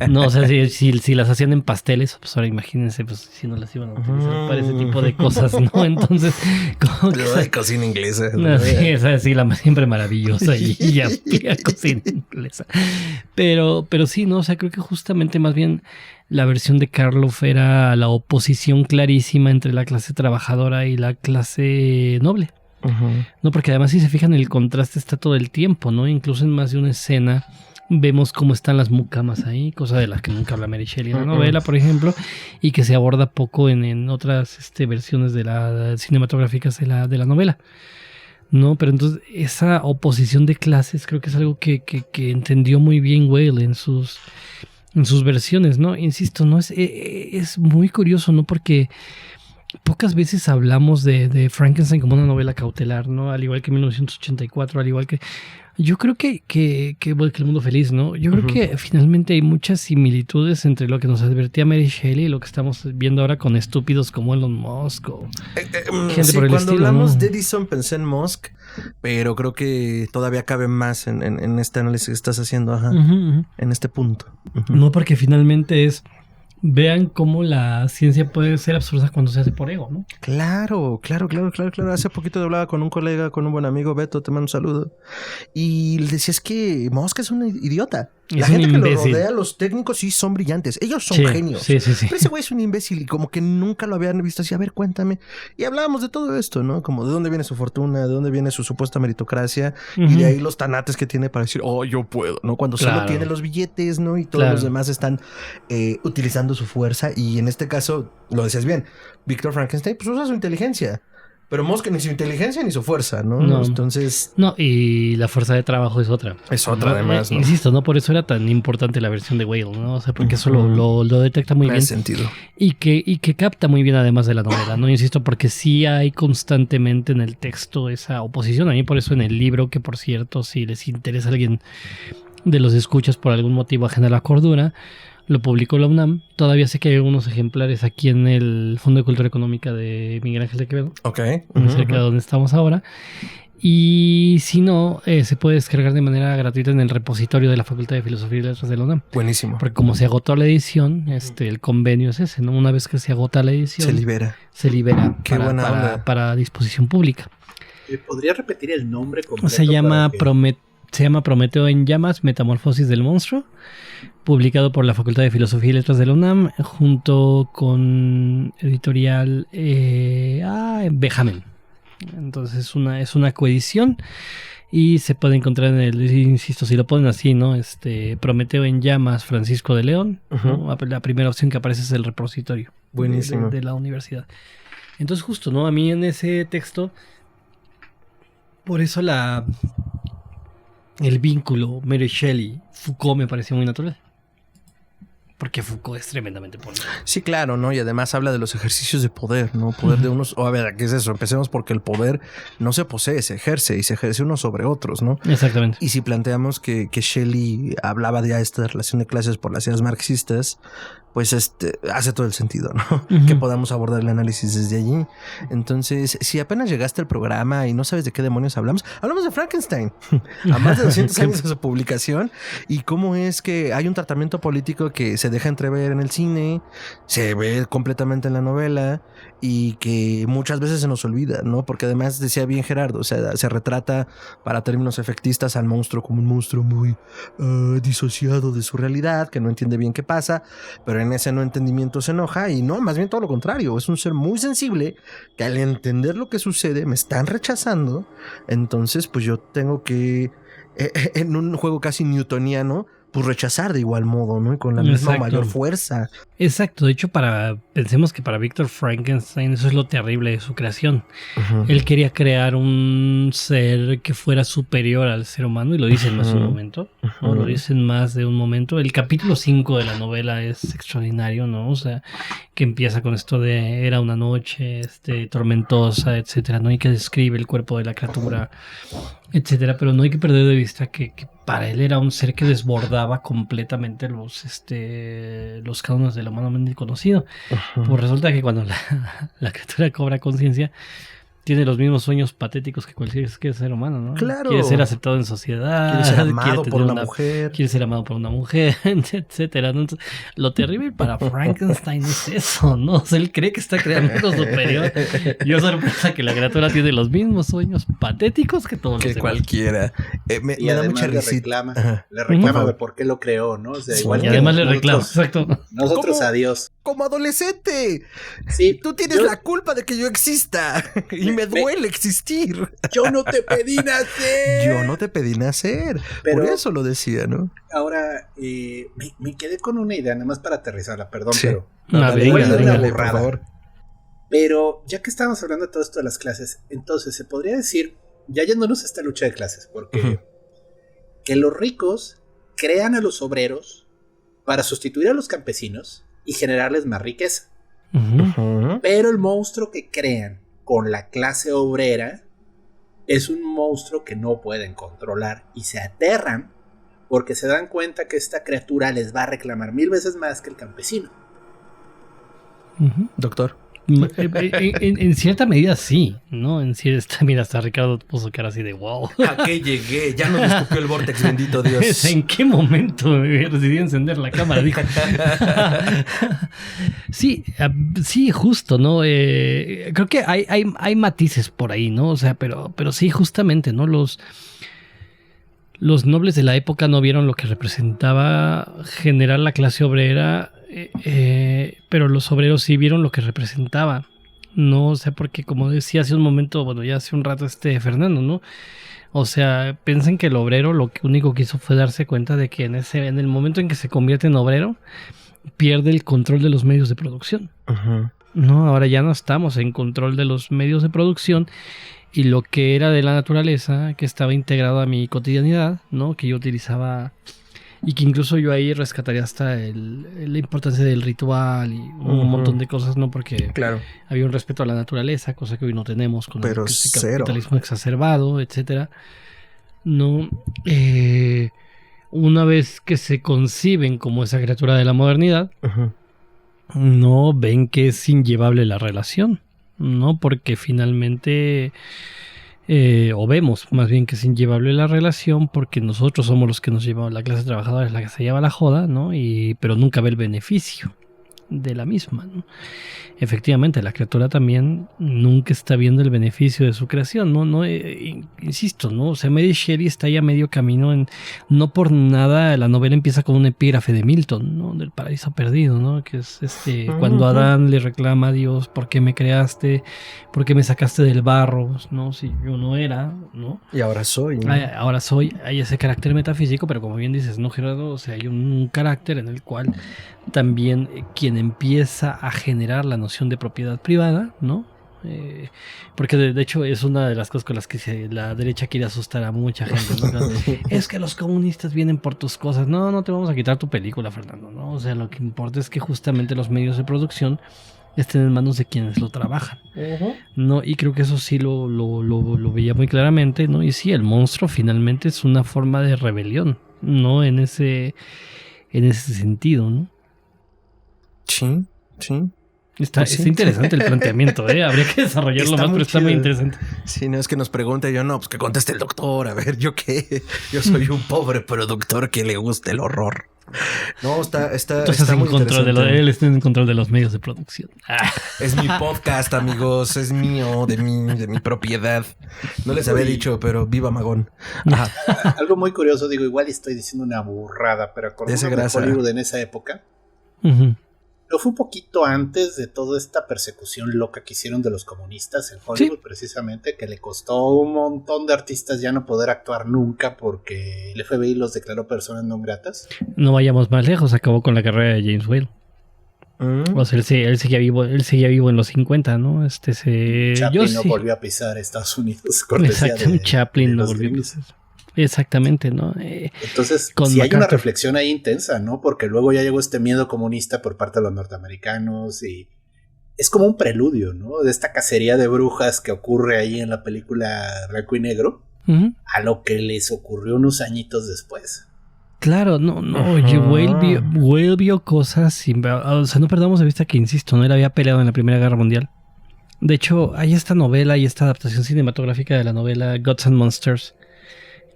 No, o sea, si las hacían en pasteles, pues ahora imagínense, pues si no las iban a utilizar para ese tipo de cosas, ¿no? Entonces, como que de cocina inglesa. No, sí, esa sí, la siempre maravillosa y ya cocina inglesa. Pero sí, ¿no? O sea, creo que justamente más bien la versión de Karloff era la oposición clarísima entre la clase trabajadora y la clase noble. No, porque además si se fijan el contraste está todo el tiempo, ¿no? Incluso en más de una escena vemos cómo están las mucamas ahí, cosa de las que nunca habla Mary Shelley en la novela, por ejemplo, y que se aborda poco en otras versiones de cinematográficas de la novela. No, pero entonces esa oposición de clases creo que es algo que entendió muy bien Whale en sus versiones, ¿no? Insisto, no es muy curioso, ¿no? Porque pocas veces hablamos de Frankenstein como una novela cautelar, ¿no? Al igual que 1984, al igual que... Yo creo que el mundo feliz, ¿no? Yo creo que finalmente hay muchas similitudes entre lo que nos advertía Mary Shelley y lo que estamos viendo ahora con estúpidos como Elon Musk o gente sí, por el cuando estilo, hablamos ¿no? de Edison pensé en Musk, pero creo que todavía cabe más en este análisis que estás haciendo, en este punto. No, porque finalmente vean cómo la ciencia puede ser absurda cuando se hace por ego, ¿no? Claro. Hace poquito hablaba con un colega, con un buen amigo, Beto, te mando un saludo. Y le decía, es que Musk es un idiota. La gente que lo rodea, los técnicos sí son brillantes. Ellos son genios. Sí. Pero ese güey es un imbécil y como que nunca lo habían visto así. A ver, cuéntame. Y hablábamos de todo esto, ¿no? Como de dónde viene su fortuna, de dónde viene su supuesta meritocracia. Y de ahí los tanates que tiene para decir, oh, yo puedo, ¿no? Cuando solo tiene los billetes, ¿no? Y todos los demás están utilizando su fuerza. Y en este caso, lo decías bien, Víctor Frankenstein pues usa su inteligencia. Pero Musk ni su inteligencia ni su fuerza, ¿no? Entonces... No, y la fuerza de trabajo es otra. Es otra, además, ¿no? Insisto, ¿no? Por eso era tan importante la versión de Whale, ¿no? O sea, porque eso lo detecta muy bien. Tiene sentido. Y que capta muy bien además de la novela, ¿no? Insisto, porque sí hay constantemente en el texto esa oposición. A mí por eso en el libro, que por cierto, si les interesa a alguien de los escuchas por algún motivo ajeno a la cordura, lo publicó la UNAM. Todavía sé que hay algunos ejemplares aquí en el Fondo de Cultura Económica de Miguel Ángel de Quevedo. Ok. Cerca de donde estamos ahora. Y si no, se puede descargar de manera gratuita en el repositorio de la Facultad de Filosofía y Letras de la UNAM. Buenísimo. Porque como se agotó la edición, el convenio es ese, ¿no? Una vez que se agota la edición, Se libera. Qué para, buena onda. para disposición pública. ¿Podría repetir el nombre completo? Se llama Prometeo en llamas, Metamorfosis del monstruo, publicado por la Facultad de Filosofía y Letras de la UNAM, junto con editorial Bejamen. Entonces es una coedición y se puede encontrar en insisto, si lo ponen así, ¿no? Prometeo en llamas, Francisco de León, ¿no? La primera opción que aparece es el repositorio. Buenísimo. De la universidad. Entonces justo, ¿no? A mí en ese texto, por eso el vínculo Mary Shelley, Foucault me pareció muy natural. Porque Foucault es tremendamente político. Sí, claro, ¿no? Y además habla de los ejercicios de poder, ¿no? Poder de unos... a ver, ¿qué es eso? Empecemos porque el poder no se posee, se ejerce y se ejerce unos sobre otros, ¿no? Exactamente. Y si planteamos que Shelley hablaba de esta relación de clases por las ideas marxistas, pues hace todo el sentido, ¿no? Que podamos abordar el análisis desde allí. Entonces, si apenas llegaste al programa y no sabes de qué demonios hablamos de Frankenstein. A más de 200 años de su publicación. Y cómo es que hay un tratamiento político que se deja entrever en el cine, se ve completamente en la novela y que muchas veces se nos olvida, ¿no? Porque además decía bien Gerardo, o sea, se retrata para términos efectistas al monstruo como un monstruo muy disociado de su realidad, que no entiende bien qué pasa, pero en ese no entendimiento se enoja y no, más bien todo lo contrario, es un ser muy sensible que al entender lo que sucede me están rechazando, entonces pues yo tengo que en un juego casi newtoniano pues rechazar de igual modo, ¿no? Y con la misma mayor fuerza. Exacto, de hecho pensemos que para Víctor Frankenstein eso es lo terrible de su creación. Él quería crear un ser que fuera superior al ser humano y lo dicen más de un momento, ¿no? Lo dicen más de un momento. El capítulo 5 de la novela es extraordinario, ¿no? O sea, que empieza con esto de era una noche tormentosa, etcétera, ¿no? Y que describe el cuerpo de la criatura, etcétera, pero no hay que perder de vista que para él era un ser que desbordaba completamente los cánones de lo humanamente conocido. Pues resulta que cuando la criatura cobra conciencia, tiene los mismos sueños patéticos que cualquier ser humano, ¿no? Claro. Quiere ser aceptado en sociedad. Quiere ser amado por una mujer. Quiere ser amado por una mujer, etcétera, ¿no? Entonces, lo terrible para Frankenstein es eso, ¿no? O sea, él cree que está creando algo superior. Y es sorpresa que la criatura tiene los mismos sueños patéticos que todos los demás. Cualquiera. Me da mucha risita. Le reclama de por qué lo creó, ¿no? O sea, Sí, igual y que además le reclama, exacto. Nosotros adiós. Como adolescente. Sí, tú tienes la culpa de que yo exista. Y me duele existir. Yo no te pedí nacer. Yo no te pedí nacer. Pero por eso lo decía, ¿no? Ahora, me quedé con una idea, nada más para aterrizarla, perdón, sí. pero... Por favor. Pero ya que estábamos hablando de todo esto de las clases, entonces se podría decir, ya yéndonos a esta lucha de clases, porque que los ricos crean a los obreros para sustituir a los campesinos y generarles más riqueza. Pero el monstruo que crean con la clase obrera es un monstruo que no pueden controlar y se aterran porque se dan cuenta que esta criatura les va a reclamar 1000 veces más que el campesino. Doctor. En cierta medida sí, ¿no? Mira, hasta Ricardo puso cara así de wow. ¿A qué llegué? Ya nos escupió el Vortex, bendito Dios. ¿En qué momento decidí encender la cámara? Dijo. Sí, justo, ¿no? Creo que hay matices por ahí, ¿no? O sea, pero sí, justamente, ¿no? Los nobles de la época no vieron lo que representaba generar la clase obrera, pero los obreros sí vieron lo que representaba, ¿no? O sea, porque como decía hace un momento, bueno, ya hace un rato Fernando, ¿no? O sea, piensen que el obrero lo único que hizo fue darse cuenta de que en el momento en que se convierte en obrero, pierde el control de los medios de producción. No, ahora ya no estamos en control de los medios de producción y lo que era de la naturaleza, que estaba integrado a mi cotidianidad, ¿no? Que yo utilizaba Y que incluso yo ahí rescataría hasta la importancia del ritual y un montón de cosas, ¿no? Porque Claro. había un respeto a la naturaleza, cosa que hoy no tenemos con Pero este cero. capitalismo exacerbado, etcétera. No, una vez que se conciben como esa criatura de la modernidad, no ven que es inllevable la relación, ¿no? Porque finalmente, o vemos más bien que es inllevable la relación porque nosotros somos los que nos llevamos, la clase trabajadora es la que se lleva la joda, ¿no? Pero nunca ve el beneficio de la misma, ¿no? Efectivamente, la criatura también nunca está viendo el beneficio de su creación, ¿no? Insisto, ¿no? O sea, Mary Shelley está ya a medio camino no por nada la novela empieza con un epígrafe de Milton, ¿no? Del paraíso perdido, ¿no? Que es cuando Adán le reclama a Dios, ¿por qué me creaste? ¿Por qué me sacaste del barro? ¿No? Si yo no era, ¿no? Y ahora soy, ¿no? Ahora soy, hay ese carácter metafísico, pero como bien dices, ¿no, Gerardo? O sea, hay un carácter en el cual también quien empieza a generar la noción de propiedad privada, ¿no? Porque de hecho es una de las cosas con las que la derecha quiere asustar a mucha gente, ¿no? Es que los comunistas vienen por tus cosas. No te vamos a quitar tu película, Fernando, ¿no? O sea, lo que importa es que justamente los medios de producción estén en manos de quienes lo trabajan, ¿no? Y creo que eso sí lo veía muy claramente, ¿no? Y sí, el monstruo finalmente es una forma de rebelión, ¿no? En ese sentido, ¿no? Sí. Está interesante el planteamiento, ¿eh? Habría que desarrollarlo más, pero está muy interesante. Sí, no es que nos pregunte yo, no, pues que conteste el doctor. A ver, ¿yo qué? Yo soy un pobre productor que le gusta el horror. No, está muy interesante. Él está en control de los medios de producción. Es mi podcast, amigos. Es mío, de mi propiedad. No les había dicho, pero viva Magón. Ajá. Algo muy curioso, digo, igual estoy diciendo una burrada, pero acordándome de Hollywood en esa época. No fue un poquito antes de toda esta persecución loca que hicieron de los comunistas en Hollywood, sí, precisamente, que le costó a un montón de artistas ya no poder actuar nunca porque el FBI los declaró personas no gratas. No vayamos más lejos, acabó con la carrera de James Whale. O sea, él seguía vivo en los 50, ¿no? Chaplin no volvió a pisar Estados Unidos. Exacto, Chaplin no volvió a pisar. Exactamente, ¿no? Entonces, sí hay una reflexión ahí intensa, ¿no? Porque luego ya llegó este miedo comunista por parte de los norteamericanos y es como un preludio, ¿no? De esta cacería de brujas que ocurre ahí en la película Blanco y Negro, a lo que les ocurrió unos añitos después. Claro, oye, Whale vio cosas, o sea, no perdamos de vista que, insisto, no él había peleado en la Primera Guerra Mundial. De hecho, hay esta novela y esta adaptación cinematográfica de la novela Gods and Monsters,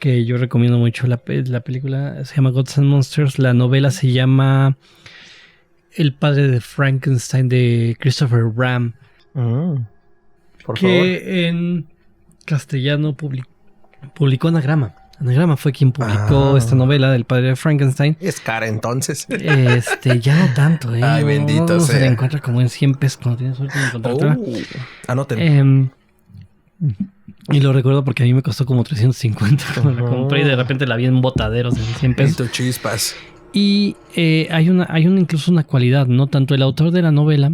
que yo recomiendo mucho. La película se llama Gods and Monsters, la novela se llama El padre de Frankenstein, de Christopher Ram, por que favor. en castellano publicó Anagrama. Anagrama fue quien publicó esta novela del padre de Frankenstein. Es cara entonces. Ya no tanto, Ay, bendito no sea. Se la encuentra como en 100 pesos cuando tienes suerte de encontrarla. Anoten. Y lo recuerdo porque a mí me costó como 350 cuando la compré y de repente la vi en botaderos en 100 pesos. Chispas. Y hay incluso una cualidad, ¿no? Tanto el autor de la novela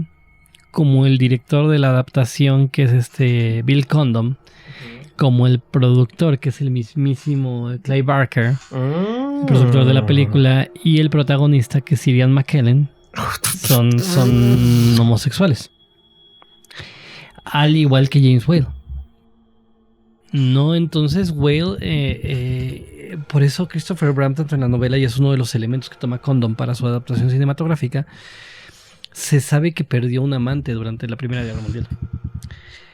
como el director de la adaptación, que es Bill Condon, como el productor, que es el mismísimo Clive Barker, el productor de la película, y el protagonista, que es Ian McKellen, son homosexuales. Al igual que James Whale. No, entonces Whale, por eso Christopher Ram, tanto en la novela, y es uno de los elementos que toma Condon para su adaptación cinematográfica, se sabe que perdió un amante durante la Primera Guerra Mundial.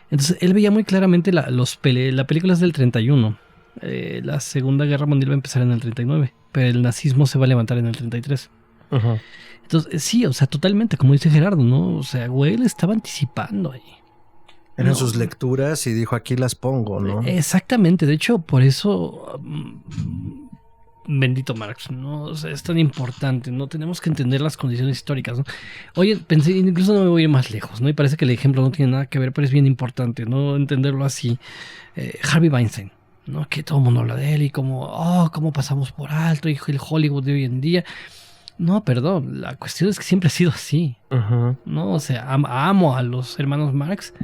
Entonces él veía muy claramente la película es del 31, la Segunda Guerra Mundial va a empezar en el 39, pero el nazismo se va a levantar en el 33. Entonces sí, o sea, totalmente, como dice Gerardo, ¿no? O sea, Whale estaba anticipando ahí. Eran sus lecturas y dijo, aquí las pongo, ¿no? Exactamente. De hecho, por eso, bendito Marx, ¿no? O sea, es tan importante, ¿no? Tenemos que entender las condiciones históricas, ¿no? Oye, pensé, incluso no me voy a ir más lejos, ¿no? Y parece que el ejemplo no tiene nada que ver, pero es bien importante, ¿no? Entenderlo así. Harvey Weinstein, ¿no? Que todo el mundo habla de él y cómo pasamos por alto, y el Hollywood de hoy en día. No, perdón, la cuestión es que siempre ha sido así, ¿no? O sea, amo a los hermanos Marx,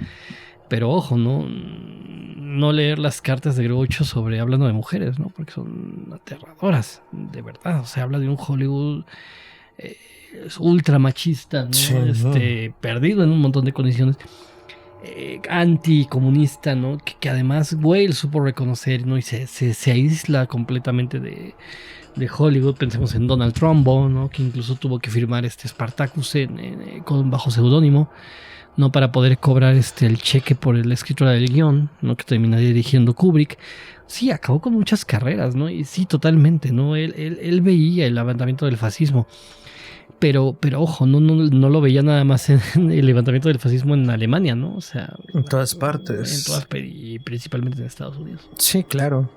Pero ojo, no leer las cartas de Groucho sobre hablando de mujeres, ¿no? Porque son aterradoras, de verdad. O sea, habla de un Hollywood ultra machista, ¿no? Sí, perdido en un montón de condiciones. Anticomunista, ¿no? Que además Whale supo reconocer, ¿no? Y se aísla completamente de Hollywood. Pensemos en Donald Trumbo, ¿no? Que incluso tuvo que firmar Spartacus bajo seudónimo, ¿no? Para poder cobrar el cheque por la escritura del guión, ¿no? Que terminaría dirigiendo Kubrick. Sí, acabó con muchas carreras, ¿no? Y sí, totalmente, ¿no? Él veía el levantamiento del fascismo. Pero ojo, no lo veía nada más en el levantamiento del fascismo en Alemania, ¿no? O sea, en todas partes. En todas, y principalmente en Estados Unidos. Sí, claro.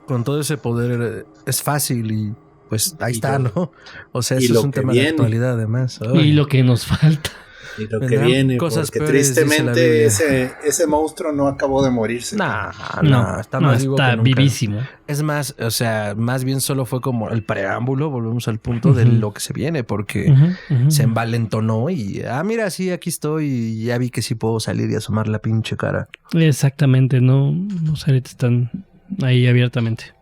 Con todo ese poder es fácil y pues ahí está, ¿no? O sea, eso es un tema de actualidad además. Y lo que nos falta. Y lo que viene, cosas porque tristemente ese monstruo no acabó de morirse. Está vivísimo. Es más, o sea, más bien solo fue como el preámbulo, volvemos al punto de lo que se viene, porque se envalentonó y, mira, sí, aquí estoy y ya vi que sí puedo salir y asomar la pinche cara. Exactamente, los aretes están ahí abiertamente.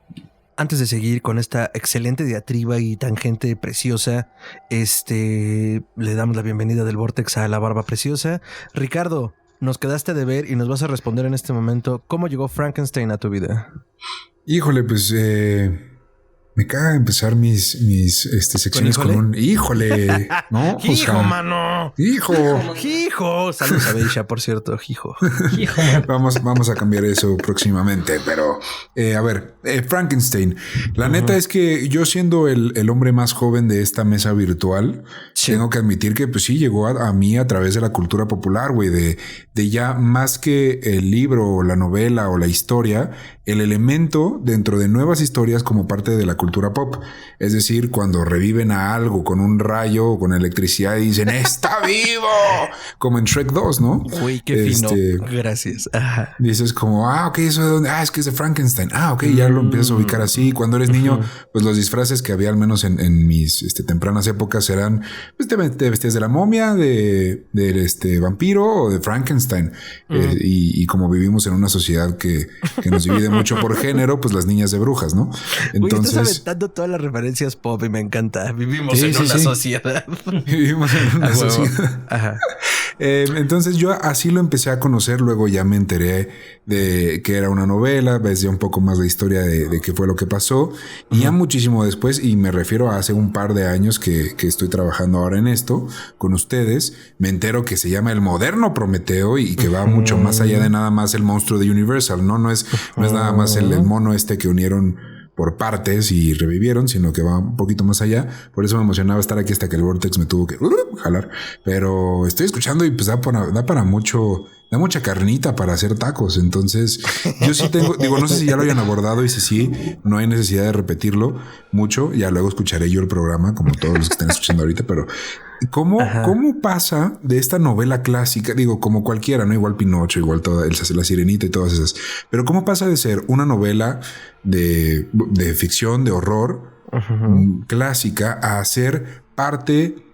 Antes de seguir con esta excelente diatriba y tangente preciosa, le damos la bienvenida del Vortex a la barba preciosa. Ricardo, nos quedaste de ver y nos vas a responder en este momento cómo llegó Frankenstein a tu vida. Híjole, pues me caga empezar mis secciones con un híjole, ¿no? ¡Hijo, mano! ¡Hijo! Saludos a Beisha, por cierto, hijo. Vamos a cambiar eso próximamente, pero a ver, Frankenstein. La neta es que yo siendo el hombre más joven de esta mesa virtual, tengo que admitir que pues sí llegó a mí a través de la cultura popular, güey, de ya más que el libro o la novela o la historia, el elemento dentro de nuevas historias como parte de la cultura pop. Es decir, cuando reviven a algo con un rayo o con electricidad y dicen ¡está vivo! Como en Shrek 2, ¿no? Uy, qué fino. Gracias. Ajá. Dices como, ok, ¿eso de dónde? Es que es de Frankenstein. Ok, ya lo empiezas a ubicar así. Cuando eres niño, pues los disfraces que había al menos en mis tempranas épocas eran, pues te vestías de la momia, del vampiro o de Frankenstein. Y como vivimos en una sociedad que nos divide mucho por género, pues las niñas de brujas, ¿no? Entonces, estás aventando todas las referencias pop y me encanta. Vivimos en una sociedad. Vivimos en una sociedad. Ajá. Entonces yo así lo empecé a conocer. Luego ya me enteré de que era una novela, ves ya un poco más la historia de qué fue lo que pasó. Y ya muchísimo después, y me refiero a hace un par de años que estoy trabajando ahora en esto con ustedes, me entero que se llama El Moderno Prometeo y que va mucho más allá de nada más el monstruo de Universal. No es nada más el mono que unieron por partes y revivieron, sino que va un poquito más allá. Por eso me emocionaba estar aquí hasta que el Vortex me tuvo que jalar. Pero estoy escuchando y pues da para mucho, da mucha carnita para hacer tacos. Entonces yo sí tengo, no sé si ya lo hayan abordado y si sí, no hay necesidad de repetirlo mucho. Ya luego escucharé yo el programa como todos los que están escuchando ahorita, pero ¿cómo pasa de esta novela clásica? Como cualquiera, ¿no? Igual Pinocho, igual toda La Sirenita y todas esas. Pero ¿cómo pasa de ser una novela de ficción, de horror clásica a ser parte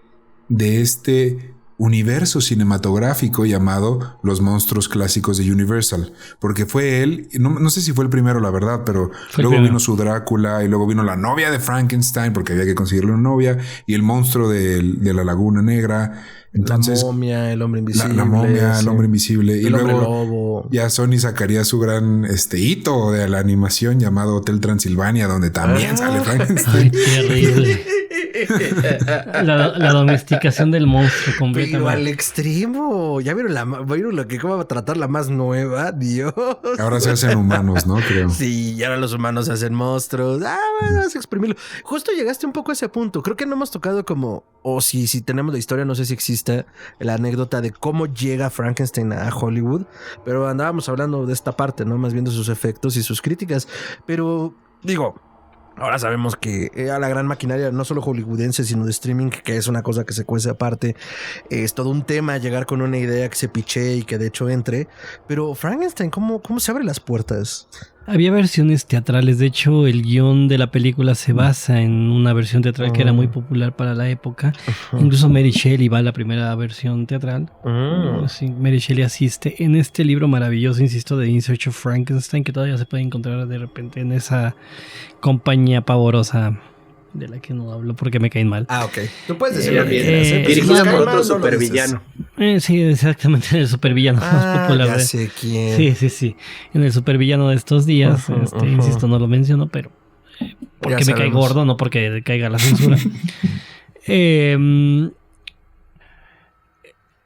de este universo cinematográfico llamado Los Monstruos Clásicos de Universal? Porque fue él, no sé si fue el primero, la verdad, pero luego vino su Drácula y luego vino la novia de Frankenstein porque había que conseguirle una novia y el monstruo de la Laguna Negra. Entonces, la momia, el hombre invisible. La momia, el hombre invisible. Y luego lobo. Ya Sony sacaría su gran hito de la animación llamado Hotel Transilvania, donde también sale Frankenstein. Ay, terrible. La domesticación del monstruo completamente. Pero al extremo. Ya vieron lo que cómo va a tratar la más nueva, Dios. Ahora se hacen humanos, ¿no? Creo. Sí, y ahora los humanos se hacen monstruos. Vas a exprimirlo. Justo llegaste un poco a ese punto. Creo que no hemos tocado como, o si tenemos la historia, no sé si existe la anécdota de cómo llega Frankenstein a Hollywood, pero andábamos hablando de esta parte, ¿no? Más bien de sus efectos y sus críticas. Pero digo, ahora sabemos que a la gran maquinaria, no solo hollywoodense, sino de streaming, que es una cosa que se cuece aparte, es todo un tema llegar con una idea que se piche y que de hecho entre. Pero Frankenstein, ¿cómo se abren las puertas? Había versiones teatrales. De hecho, el guión de la película se basa en una versión teatral que era muy popular para la época. Incluso Mary Shelley va a la primera versión teatral. Sí, Mary Shelley asiste en este libro maravilloso, insisto, de In Search of Frankenstein, que todavía se puede encontrar de repente en esa compañía pavorosa de la que no hablo porque me caen mal. Ah, ok. Tú puedes decirlo bien. Dirigido por otro supervillano. Sí, exactamente, el supervillano más popular. Ya sé quién. Sí. En el supervillano de estos días, insisto, no lo menciono, pero porque me cae gordo, no porque caiga la censura.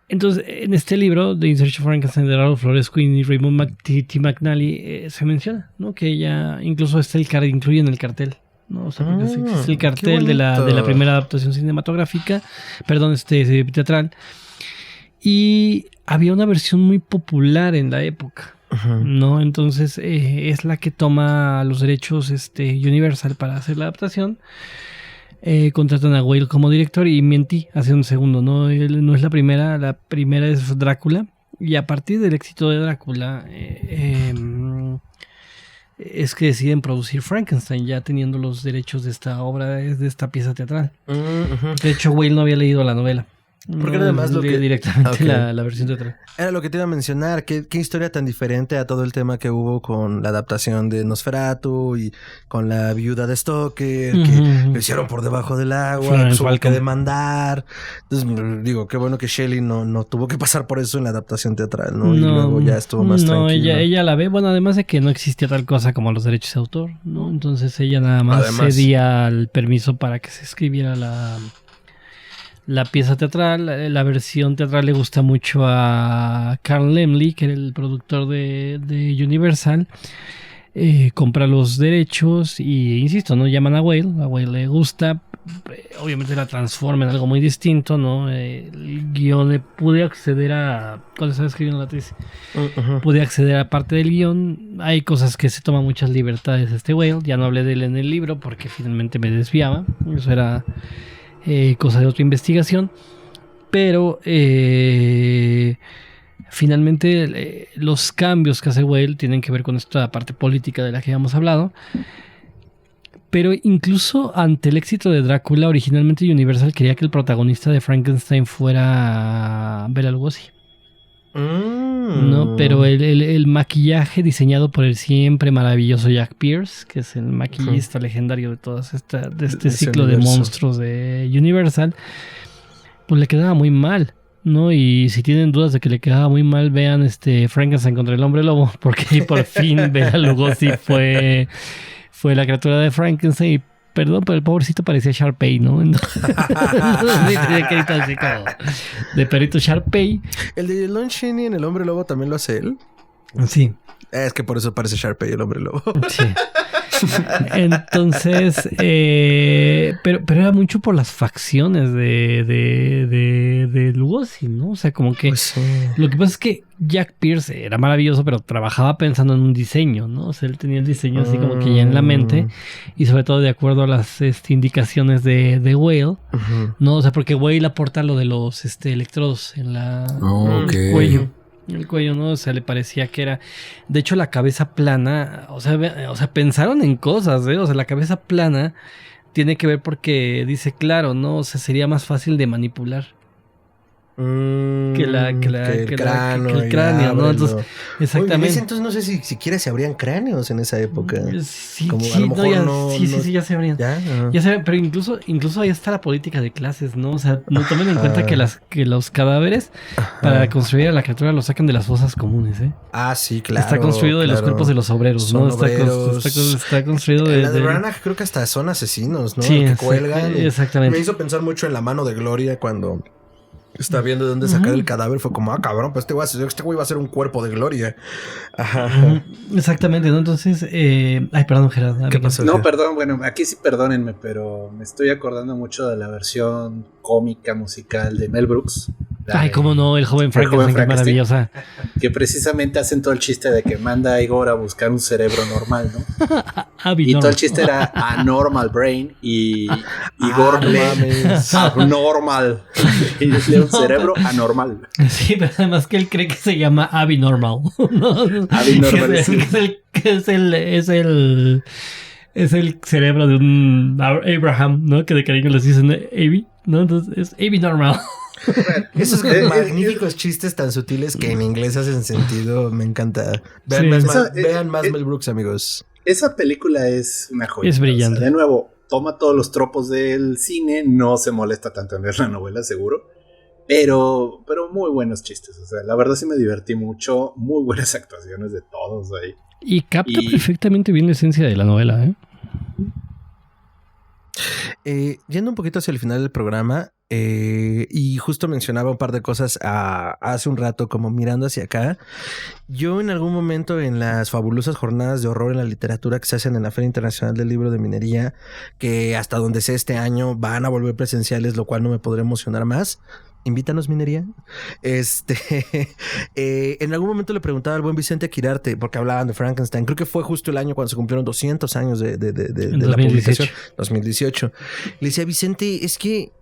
Entonces, en este libro, The In Search of Frankenstein, de Ralph Flores Quinn y Raymond T. McNally, se menciona, ¿no? Que ella incluso incluye en el cartel. No, o sea, porque es el cartel de la primera adaptación cinematográfica, teatral. Y había una versión muy popular en la época, ¿no? Entonces es la que toma los derechos Universal para hacer la adaptación. Contratan a Whale como director y mentí hace un segundo, ¿no? No es la primera es Drácula. Y a partir del éxito de Drácula... es que deciden producir Frankenstein ya teniendo los derechos de esta obra, de esta pieza teatral. De hecho, Whale no había leído la novela. Porque además lo que... directamente la versión teatral. Era lo que te iba a mencionar. ¿Qué historia tan diferente a todo el tema que hubo con la adaptación de Nosferatu y con la viuda de Stoker, que lo hicieron por debajo del agua, que hubo que demandar. Entonces, digo, qué bueno que Shelley no tuvo que pasar por eso en la adaptación teatral, ¿no? Y luego ya estuvo más tranquilo. Ella la ve, bueno, además de que no existía tal cosa como los derechos de autor, ¿no? Entonces ella nada más cedía el permiso para que se escribiera la pieza teatral. La versión teatral le gusta mucho a Carl Laemmle, que era el productor de Universal. Compra los derechos y, insisto, no llaman a Whale. A Whale le gusta. Obviamente la transforma en algo muy distinto, ¿no? El guión pude acceder a... Cuando estaba escribiendo la tesis, pude acceder a parte del guión. Hay cosas que se toman muchas libertades Whale. Ya no hablé de él en el libro porque finalmente me desviaba. Eso era... cosa de otra investigación, pero finalmente los cambios que hace Whale tienen que ver con esta parte política de la que habíamos hablado, pero incluso ante el éxito de Drácula, originalmente Universal quería que el protagonista de Frankenstein fuera Bela Lugosi. No, pero el maquillaje diseñado por el siempre maravilloso Jack Pierce, que es el maquillista legendario de todas de este ciclo de monstruos de Universal, pues le quedaba muy mal, ¿no? Y si tienen dudas de que le quedaba muy mal, vean Frankenstein contra el hombre lobo, porque ahí por fin Bela Lugosi fue la criatura de Frankenstein. Y perdón, pero el pobrecito parecía Sharpay, ¿no? Tenía que así como de perrito Sharpay. ¿El de Lon Chaney en El Hombre Lobo también lo hace él? Sí. Es que por eso parece Sharpay el Hombre Lobo. Sí. Entonces, pero era mucho por las facciones de Lugosi, ¿no? O sea, como que pues sí. Lo que pasa es que Jack Pierce era maravilloso, pero trabajaba pensando en un diseño, ¿no? O sea, él tenía el diseño así como que ya en la mente, y sobre todo de acuerdo a las indicaciones de Whale, ¿no? O sea, porque Whale aporta lo de los electrodos en el cuello. El cuello, ¿no? O sea, le parecía que era... De hecho, la cabeza plana... O sea, pensaron en cosas, ¿eh? O sea, la cabeza plana tiene que ver porque dice, claro, ¿no? O sea, sería más fácil de manipular. Que el cráneo, ¿no? Entonces, exactamente. Oye, entonces no sé si siquiera se abrían cráneos en esa época. Sí, como sí, a lo mejor sí, ya se abrían. Ya se abrían, pero incluso ahí está la política de clases, ¿no? O sea, no tomen en cuenta que los cadáveres para construir a la criatura los sacan de las fosas comunes, ¿eh? Ah, sí, claro. Está construido de los cuerpos de los obreros, ¿no? Está construido de... La de Branagh creo que hasta son asesinos, ¿no? Sí, que cuelgan. Exactamente. Me hizo pensar mucho en La Mano de Gloria cuando... Está viendo de dónde sacar el cadáver. Fue como, cabrón, pues este güey va a ser un cuerpo de gloria. Ajá. Exactamente, ¿no? Entonces, perdón, Gerardo. ¿Qué pasó? No, perdón, bueno, aquí sí perdónenme, pero me estoy acordando mucho de la versión cómica musical de Mel Brooks. Cómo no, el joven Frankenstein, qué maravillosa. Que precisamente hacen todo el chiste de que manda a Igor a buscar un cerebro normal, ¿no? Y todo el chiste era Anormal Brain y Igor Abnormal. Y le un cerebro anormal. Sí, pero además que él cree que se llama Abnormal. ¿No? Abnormal, sí. Es el cerebro de un Abraham, ¿no? Que de cariño les dicen Avi, ¿no? Entonces es Abnormal. Esos magníficos chistes tan sutiles que en inglés hacen sentido. Me encanta. Vean más Mel Brooks, amigos. Esa película es una joya. Es brillante. O sea, de nuevo, toma todos los tropos del cine. No se molesta tanto en ver la novela, seguro. Pero muy buenos chistes. O sea, la verdad sí me divertí mucho. Muy buenas actuaciones de todos ahí. Y capta perfectamente bien la esencia de la novela, Yendo un poquito hacia el final del programa, y justo mencionaba un par de cosas hace un rato, como mirando hacia acá. Yo en algún momento en las fabulosas jornadas de horror en la literatura que se hacen en la Feria Internacional del Libro de Minería, que hasta donde sé este año van a volver presenciales, lo cual no me podrá emocionar más. Invítanos, Minería. En algún momento le preguntaba al buen Vicente Quirarte, porque hablaban de Frankenstein. Creo que fue justo el año cuando se cumplieron 200 años de la publicación. 2018. Le decía, Vicente, es que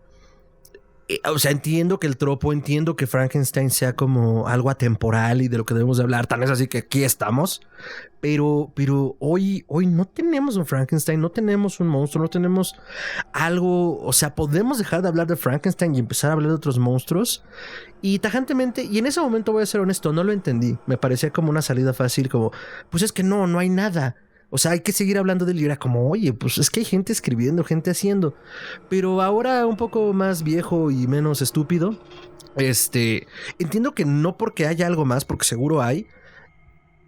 o sea, entiendo que el tropo, entiendo que Frankenstein sea como algo atemporal y de lo que debemos de hablar, tan es así que aquí estamos, pero hoy no tenemos un Frankenstein, no tenemos un monstruo, no tenemos algo, o sea, podemos dejar de hablar de Frankenstein y empezar a hablar de otros monstruos. Y tajantemente, y en ese momento voy a ser honesto, no lo entendí, me parecía como una salida fácil, como, pues es que no hay nada. O sea, hay que seguir hablando de él y era como, oye, pues es que hay gente escribiendo, gente haciendo. Pero ahora un poco más viejo y menos estúpido, entiendo que no porque haya algo más, porque seguro hay,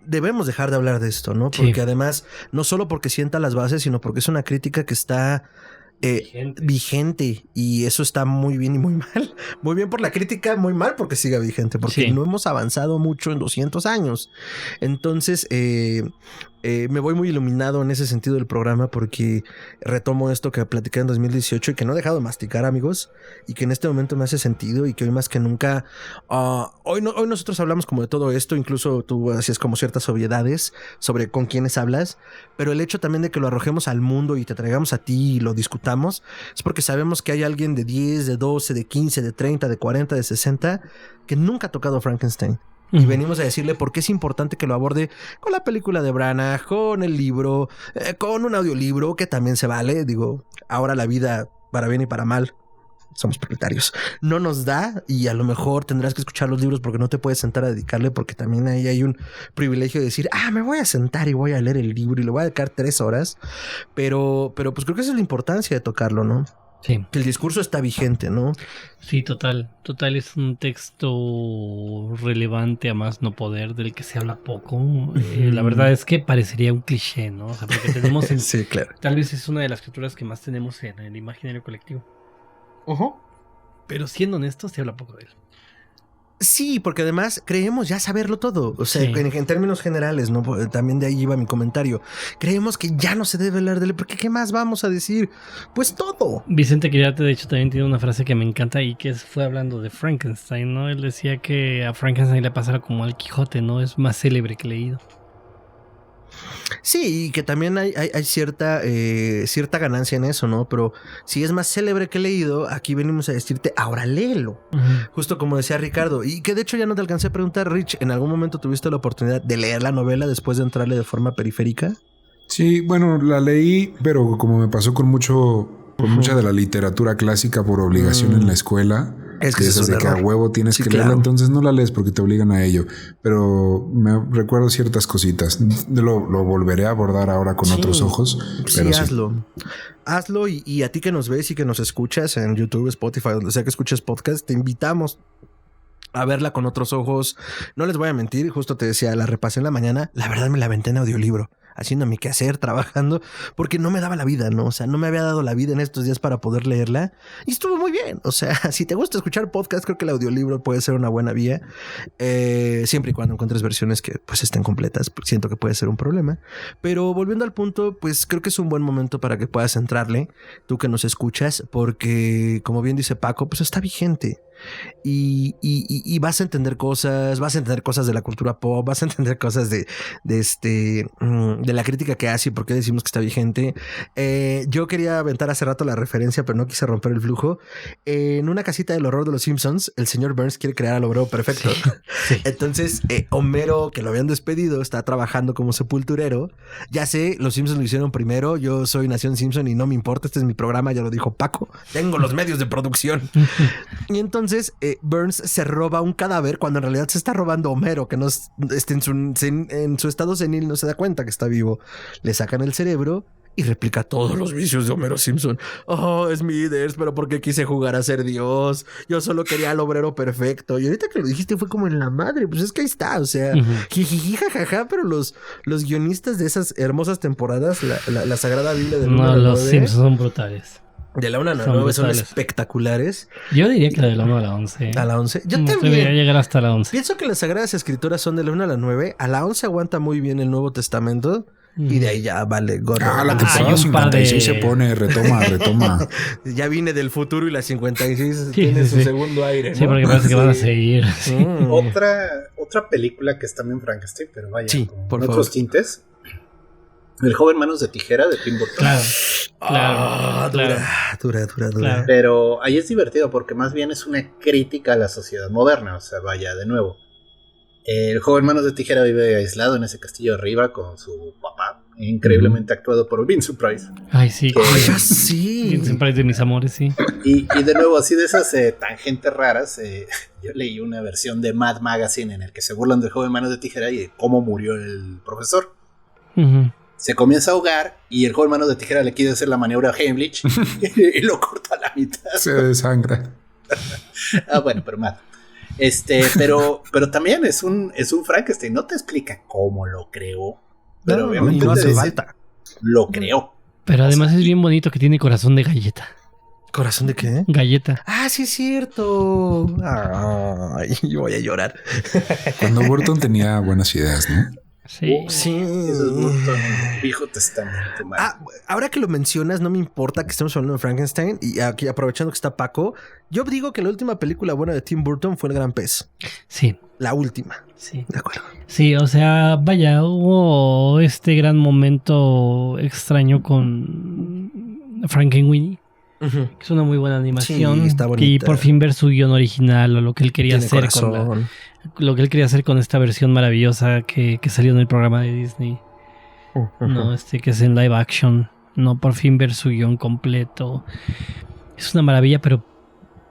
debemos dejar de hablar de esto, ¿no? Porque sí. Además, no solo porque sienta las bases, sino porque es una crítica que está vigente, y eso está muy bien y muy mal. Muy bien por la crítica, muy mal porque siga vigente, porque no hemos avanzado mucho en 200 años. Entonces, me voy muy iluminado en ese sentido del programa, porque retomo esto que platicé en 2018 y que no he dejado de masticar, amigos, y que en este momento me hace sentido, y que hoy más que nunca, hoy nosotros hablamos como de todo esto, incluso tú hacías como ciertas obviedades sobre con quiénes hablas, pero el hecho también de que lo arrojemos al mundo y te traigamos a ti y lo discutamos, es porque sabemos que hay alguien de 10, de 12, de 15, de 30, de 40, de 60 que nunca ha tocado Frankenstein. Y venimos a decirle por qué es importante que lo aborde con la película de Branagh, con el libro, con un audiolibro que también se vale. Digo, ahora la vida, para bien y para mal, somos propietarios, no nos da, y a lo mejor tendrás que escuchar los libros porque no te puedes sentar a dedicarle, porque también ahí hay un privilegio de decir, me voy a sentar y voy a leer el libro y le voy a dedicar 3 horas. Pero pues creo que esa es la importancia de tocarlo, ¿no? Sí. Que el discurso está vigente, ¿no? Sí, total. Es un texto relevante a más no poder, del que se habla poco. La verdad es que parecería un cliché, ¿no? O sea, porque tenemos sí, claro. Tal vez es una de las escrituras que más tenemos en el imaginario colectivo. Pero siendo honestos, se habla poco de él. Sí, porque además creemos ya saberlo todo. O sea, en términos generales, ¿no? También de ahí iba mi comentario. Creemos que ya no se debe hablar de él, porque ¿qué más vamos a decir? Pues todo. Vicente Quirarte, de hecho, también tiene una frase que me encanta, y que fue hablando de Frankenstein, ¿no? Él decía que a Frankenstein le pasara como al Quijote, ¿no? Es más célebre que leído. Sí, y que también hay cierta ganancia en eso, ¿no? Pero si es más célebre que leído, aquí venimos a decirte, ahora léelo. Justo como decía Ricardo, y que de hecho ya no te alcancé a preguntar, Rich, ¿en algún momento tuviste la oportunidad de leer la novela después de entrarle de forma periférica? Sí, bueno, la leí, pero como me pasó con mucha de la literatura clásica por obligación en la escuela, es que es de que a huevo tienes que leerla, entonces no la lees porque te obligan a ello. Pero me recuerdo ciertas cositas. Lo volveré a abordar ahora con otros ojos. Pero sí, hazlo, y a ti que nos ves y que nos escuchas en YouTube, Spotify, donde sea que escuches podcast, te invitamos a verla con otros ojos. No les voy a mentir, justo te decía, la repasé en la mañana, la verdad me la aventé en audiolibro, haciendo mi quehacer, trabajando, porque no me daba la vida, ¿no? O sea, no me había dado la vida en estos días para poder leerla, y estuvo muy bien. O sea, si te gusta escuchar podcast, creo que el audiolibro puede ser una buena vía, siempre y cuando encuentres versiones que pues estén completas, porque siento que puede ser un problema. Pero volviendo al punto, pues creo que es un buen momento para que puedas entrarle, tú que nos escuchas, porque como bien dice Paco, pues está vigente. Y vas a entender cosas de la cultura pop, vas a entender cosas de de la crítica que hace y por qué decimos que está vigente. Yo quería aventar hace rato la referencia, pero no quise romper el flujo. En una casita del horror de los Simpsons, el señor Burns quiere crear al obrero perfecto. Sí. Entonces, Homero, que lo habían despedido, está trabajando como sepulturero. Ya sé, los Simpsons lo hicieron primero. Yo soy Nación Simpson y no me importa. Este es mi programa, ya lo dijo Paco. Tengo los medios de producción. Y entonces, Burns se roba un cadáver cuando en realidad se está robando Homero, que no esté en su estado senil, no se da cuenta que está vivo. Le sacan el cerebro y replica todos los vicios de Homero Simpson. Oh, Smithers, pero ¿por qué quise jugar a ser Dios? Yo solo quería al obrero perfecto. Y ahorita que lo dijiste fue como en la madre. Pues es que ahí está, o sea, jijiji, jajaja, pero los guionistas de esas hermosas temporadas, la Sagrada Biblia del 1 No, al 9, los Simpsons son brutales. De la 1 a la 9 son espectaculares. Yo diría que de la 1 a la 11. A la 11. Yo también. Debería llegar hasta la 11. Pienso que las Sagradas Escrituras son de la 1 a la 9. A la 11 aguanta muy bien el Nuevo Testamento. Y de ahí ya vale gorro. La temporada 56 se pone, retoma. Ya vine del futuro y la 56 tiene su segundo aire, ¿no? Sí, porque parece que van a seguir. Otra película que es también Frankenstein, pero vaya, con otros tintes. El joven manos de tijera de Tim Burton. Claro. Dura. Claro. Pero ahí es divertido porque más bien es una crítica a la sociedad moderna. O sea, vaya, de nuevo. El joven manos de tijera vive aislado en ese castillo arriba con su papá, increíblemente actuado por Vincent Price. Ay, sí. Sí. Vincent Price de mis amores, sí. Y de nuevo, así de esas tangentes raras, yo leí una versión de Mad Magazine en el que se burlan del joven manos de tijera y de cómo murió el profesor. Se comienza a ahogar y el joven manos de tijera le quiere hacer la maniobra a Heimlich y lo corta a la mitad. Se desangra. Bueno, pero mal. Pero también es un Frankenstein. No te explica cómo lo creó, pero obviamente no hace falta. Lo creó. Pero además es bien bonito que tiene corazón de galleta. ¿Corazón de qué? Galleta. Ah, sí es cierto. Ay, yo voy a llorar. Cuando Burton tenía buenas ideas, ¿no? Sí. Viejo Testamento. Ahora que lo mencionas, no me importa que estemos hablando de Frankenstein. Y aquí, aprovechando que está Paco, yo digo que la última película buena de Tim Burton fue El Gran Pez. Sí. La última. Sí. De acuerdo. Sí, o sea, vaya, hubo este gran momento extraño con Frankenweenie. Que es una muy buena animación. Sí, está bonita. Y por fin ver su guión original o lo que él quería hacer lo que él quería hacer con esta versión maravillosa que salió en el programa de Disney. No, que es en live action. No, por fin ver su guión completo. Es una maravilla, pero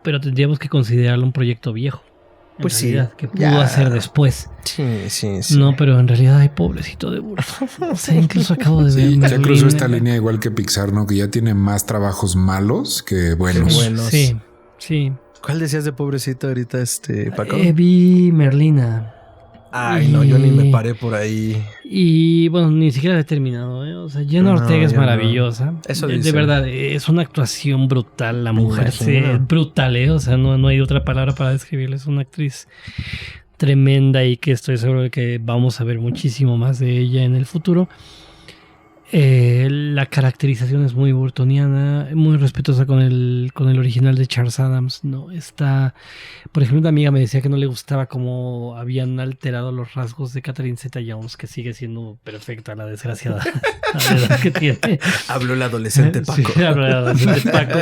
tendríamos que considerarlo un proyecto viejo. Pues sí. Que pudo hacer después. Sí. No, pero en realidad hay pobrecito de Burton. O sea, incluso acabo de ver. Ya cruzó esta línea igual que Pixar, ¿no? Que ya tiene más trabajos malos que buenos. Sí. ¿Cuál decías de pobrecito ahorita, Paco? Vi Merlina. Ay, no, yo ni me paré por ahí. Y bueno, ni siquiera la he terminado, ¿eh? O sea, Jenna Ortega es maravillosa. No. Eso de verdad, es una actuación brutal. La mujer brutal, ¿eh? O sea, no hay otra palabra para describirla. Es una actriz tremenda y que estoy seguro de que vamos a ver muchísimo más de ella en el futuro. La caracterización es muy burtoniana, muy respetuosa con el original de Charles Addams, ¿no? Por ejemplo, una amiga me decía que no le gustaba cómo habían alterado los rasgos de Catherine Zeta-Jones, que sigue siendo perfecta, la desgraciada a la edad que tiene. Habló el adolescente Paco. Sí, habló el adolescente Paco.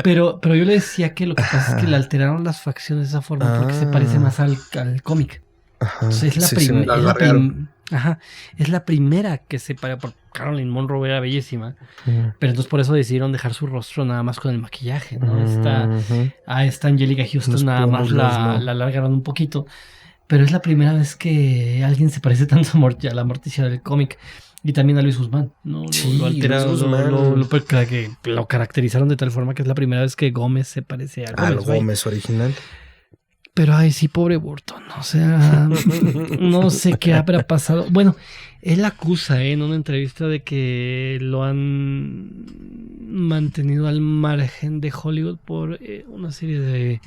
Pero yo le decía que lo que pasa es que le alteraron las facciones de esa forma porque se parece más al cómic. Ajá. O sea, es la primera que se para por Caroline Munro, era bellísima. Pero entonces por eso decidieron dejar su rostro nada más con el maquillaje, ¿no? Esta Angelica Houston nada más la alargaron un poquito. Pero es la primera vez que alguien se parece tanto a la Morticia del cómic. Y también a Luis Guzmán, ¿no? Lo alteraron, lo caracterizaron de tal forma que es la primera vez que Gómez se parece a Gómez. Gómez original. Pero ay, sí, pobre Burton. O sea, no sé qué habrá pasado. Bueno, él acusa en una entrevista de que lo han mantenido al margen de Hollywood por una serie de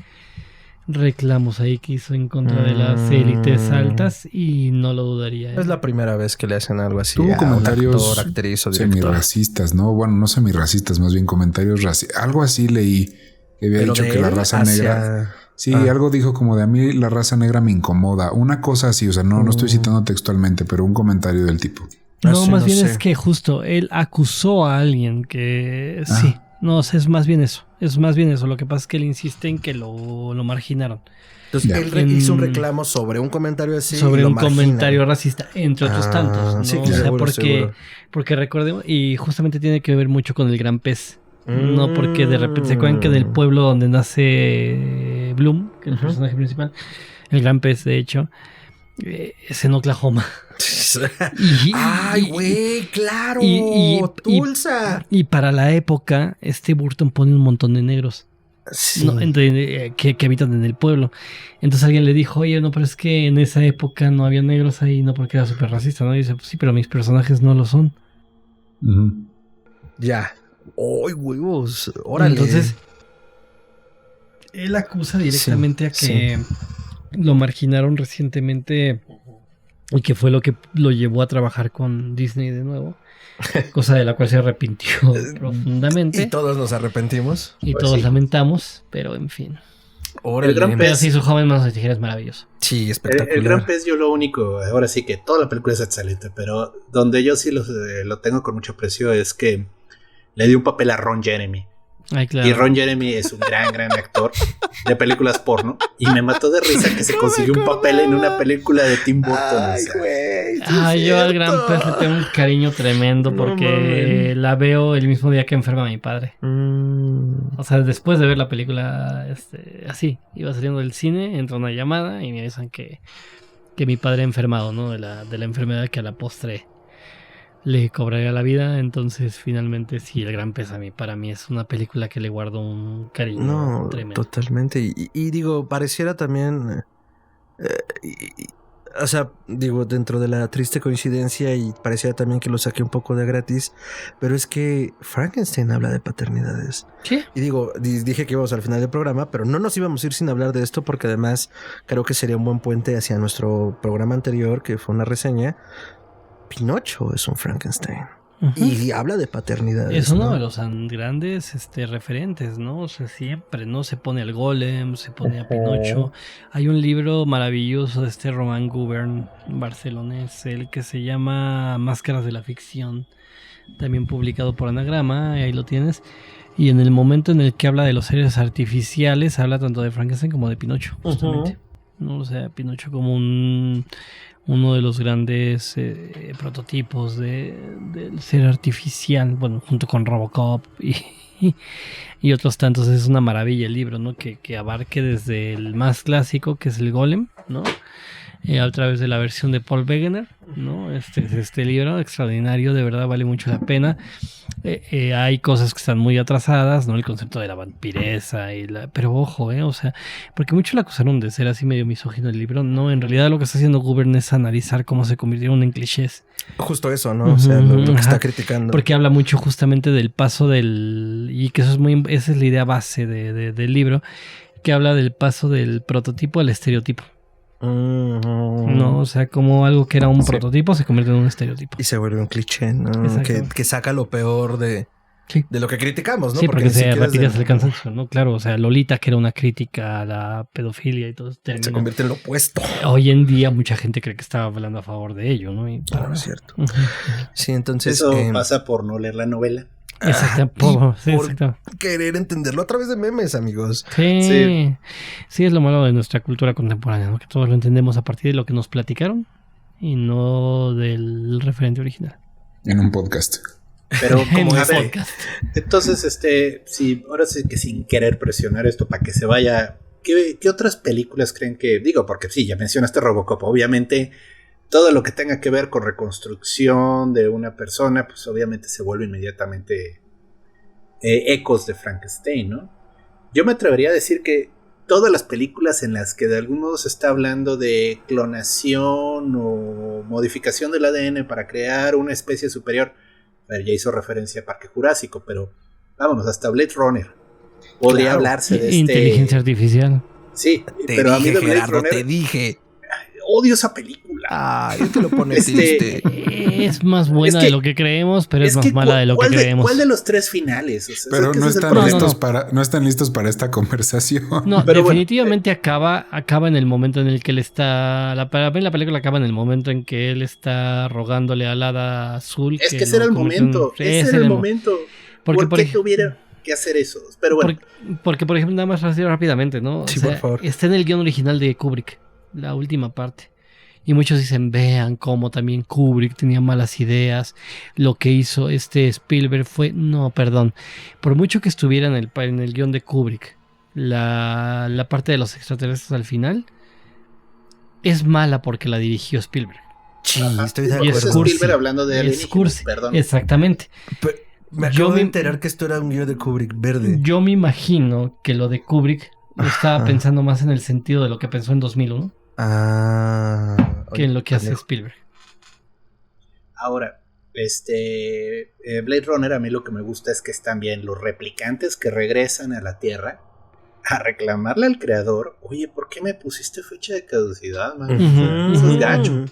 reclamos ahí que hizo en contra de las élites altas y no lo dudaría. Es la primera vez que le hacen algo así. Tuvo comentarios actriz o semirracistas, ¿no? Bueno, no semirracistas, más bien comentarios racistas. Algo así leí que había dicho que la raza negra... Sí, algo dijo como de a mí la raza negra me incomoda. Una cosa así, o sea, no estoy citando textualmente, pero un comentario del tipo. No, sí, más no bien sé. es que justo él acusó a alguien que sí. No, o sea, es más bien eso. Es más bien eso. Lo que pasa es que él insiste en que lo marginaron. Entonces, Ya. él hizo un reclamo sobre un comentario así. Sobre y lo un marginan. comentario racista, entre otros tantos, ¿no? Sí, O sea, seguro, seguro. porque recordemos, y justamente tiene que ver mucho con el gran pez. No porque de repente se acuerdan que del pueblo donde nace Bloom, que es el personaje principal, el gran pez, de hecho, es en Oklahoma. ¡Ay, güey! ¡Claro! ¡Tulsa! Y para la época, Burton pone un montón de negros. Sí. No, que habitan en el pueblo. Entonces alguien le dijo, oye, no, pero es que en esa época no había negros ahí, no porque era súper racista, ¿no? Y dice, pues sí, pero mis personajes no lo son. Ya. ¡Ay, huevos! ¡Órale! Entonces, él acusa directamente a que lo marginaron recientemente y que fue lo que lo llevó a trabajar con Disney de nuevo. Cosa de la cual se arrepintió profundamente. Y todos nos arrepentimos. Y Pues todos sí. lamentamos, pero en fin. órale. El gran Pero pez. sí, su joven manos de tijera es maravilloso. Sí, espectacular. El Gran Pez, yo lo único, ahora sí que toda la película es excelente, pero donde yo sí lo tengo con mucho aprecio es que le dio un papel a Ron Jeremy. Ay, claro. Y Ron Jeremy es un gran actor de películas porno. Y me mató de risa que se consiguió un papel en una película de Tim Burton. Ay, o sea. güey. sí Ay, es yo al cierto. gran pez le tengo un cariño tremendo No porque mames. la veo el mismo día que enferma mi padre. O sea, después de ver la película, así, iba saliendo del cine, entra una llamada y me avisan que mi padre ha enfermado, ¿no? De la enfermedad que a la postre le cobraría la vida. Entonces, finalmente, sí, el gran pez para mí es una película que le guardo un cariño No, tremendo. totalmente. Y digo, pareciera también. O sea, digo, dentro de la triste coincidencia, y pareciera también que lo saqué un poco de gratis, pero es que Frankenstein habla de paternidades. Sí. Y digo, dije que íbamos al final del programa, pero no nos íbamos a ir sin hablar de esto, porque además creo que sería un buen puente hacia nuestro programa anterior, que fue una reseña. Pinocho es un Frankenstein. Y habla de paternidades. Es uno ¿no? de los grandes referentes, ¿no? O sea, siempre, ¿no? Se pone al Golem, se pone a Pinocho. Hay un libro maravilloso de Roman Gubern, barcelonés, el que se llama Máscaras de la Ficción, también publicado por Anagrama, ahí lo tienes. Y en el momento en el que habla de los seres artificiales, habla tanto de Frankenstein como de Pinocho, justamente. ¿No? O sea, Pinocho como uno de los grandes prototipos del ser artificial, bueno, junto con Robocop y otros tantos. Es una maravilla el libro, ¿no? Que abarque desde el más clásico, que es el Golem, ¿no? A través de la versión de Paul Wegener, ¿no? Este libro extraordinario, de verdad vale mucho la pena. Hay cosas que están muy atrasadas, ¿no? El concepto de la vampiresa pero ojo, o sea, porque muchos la acusaron de ser así medio misógino el libro. No, en realidad lo que está haciendo Gubern es analizar cómo se convirtieron en clichés. Justo eso, ¿no? O sea, lo que está criticando. Porque habla mucho justamente del paso y que esa es la idea base del libro, que habla del paso del prototipo al estereotipo. No, o sea, como algo que era un prototipo se convierte en un estereotipo. Y se vuelve un cliché, ¿no? Que saca lo peor de lo que criticamos, ¿no? Sí, porque se retira del el cansancio, ¿no? Claro, o sea, Lolita, que era una crítica a la pedofilia y todo, se convierte en lo opuesto. Hoy en día mucha gente cree que estaba hablando a favor de ello, ¿no? Y No es cierto. Sí, entonces... Eso pasa por no leer la novela. Exacto, por querer entenderlo a través de memes, amigos. Sí, es lo malo de nuestra cultura contemporánea, ¿no? Que todos lo entendemos a partir de lo que nos platicaron y no del referente original. En un podcast. Pero como a ver, entonces, ahora sí que sin querer presionar esto para que se vaya, ¿qué otras películas creen que, digo, porque sí, ya mencionaste Robocop, obviamente todo lo que tenga que ver con reconstrucción de una persona, pues obviamente se vuelve inmediatamente ecos de Frankenstein, ¿no? Yo me atrevería a decir que todas las películas en las que de algún modo se está hablando de clonación o modificación del ADN para crear una especie superior, a ver, ya hizo referencia a Parque Jurásico, pero vámonos, hasta Blade Runner podría hablarse de inteligencia artificial. Sí, Te pero dije, a mí de Blade Gerardo, Runner te dije. odio esa película. Yo te lo pone triste. Es más buena de lo que creemos, pero es más mala de lo que creemos. ¿Cuál de los 3 finales? O sea, pero no están listos no están listos para esta conversación. No, pero definitivamente acaba en el momento en el que él está. La película acaba en el momento en que él está rogándole al hada azul. Es que ese era el momento. Ese era el momento. ¿Por qué tuviera que hacer eso? Pero bueno. Porque, por ejemplo, nada más rápidamente, ¿no? Sí, por favor. Está en el guión original de Kubrick, la última parte. Y muchos dicen, vean cómo también Kubrick tenía malas ideas. Lo que hizo Spielberg fue... No, perdón. Por mucho que estuviera en el guión de Kubrick, la parte de los extraterrestres al final es mala porque la dirigió Spielberg. Sí, estoy de acuerdo. acuerdo. Es Spielberg hablando de alienígenas, perdón. Exactamente. Pero me acabo de enterar que esto era un guión de Kubrick verde. Yo me imagino que lo de Kubrick lo estaba pensando más en el sentido de lo que pensó en 2001. Que en lo que hace Spielberg. Ahora, Blade Runner, a mí lo que me gusta es que están bien los replicantes que regresan a la Tierra a reclamarle al creador, oye, ¿por qué me pusiste fecha de caducidad, man? Eso es gacho.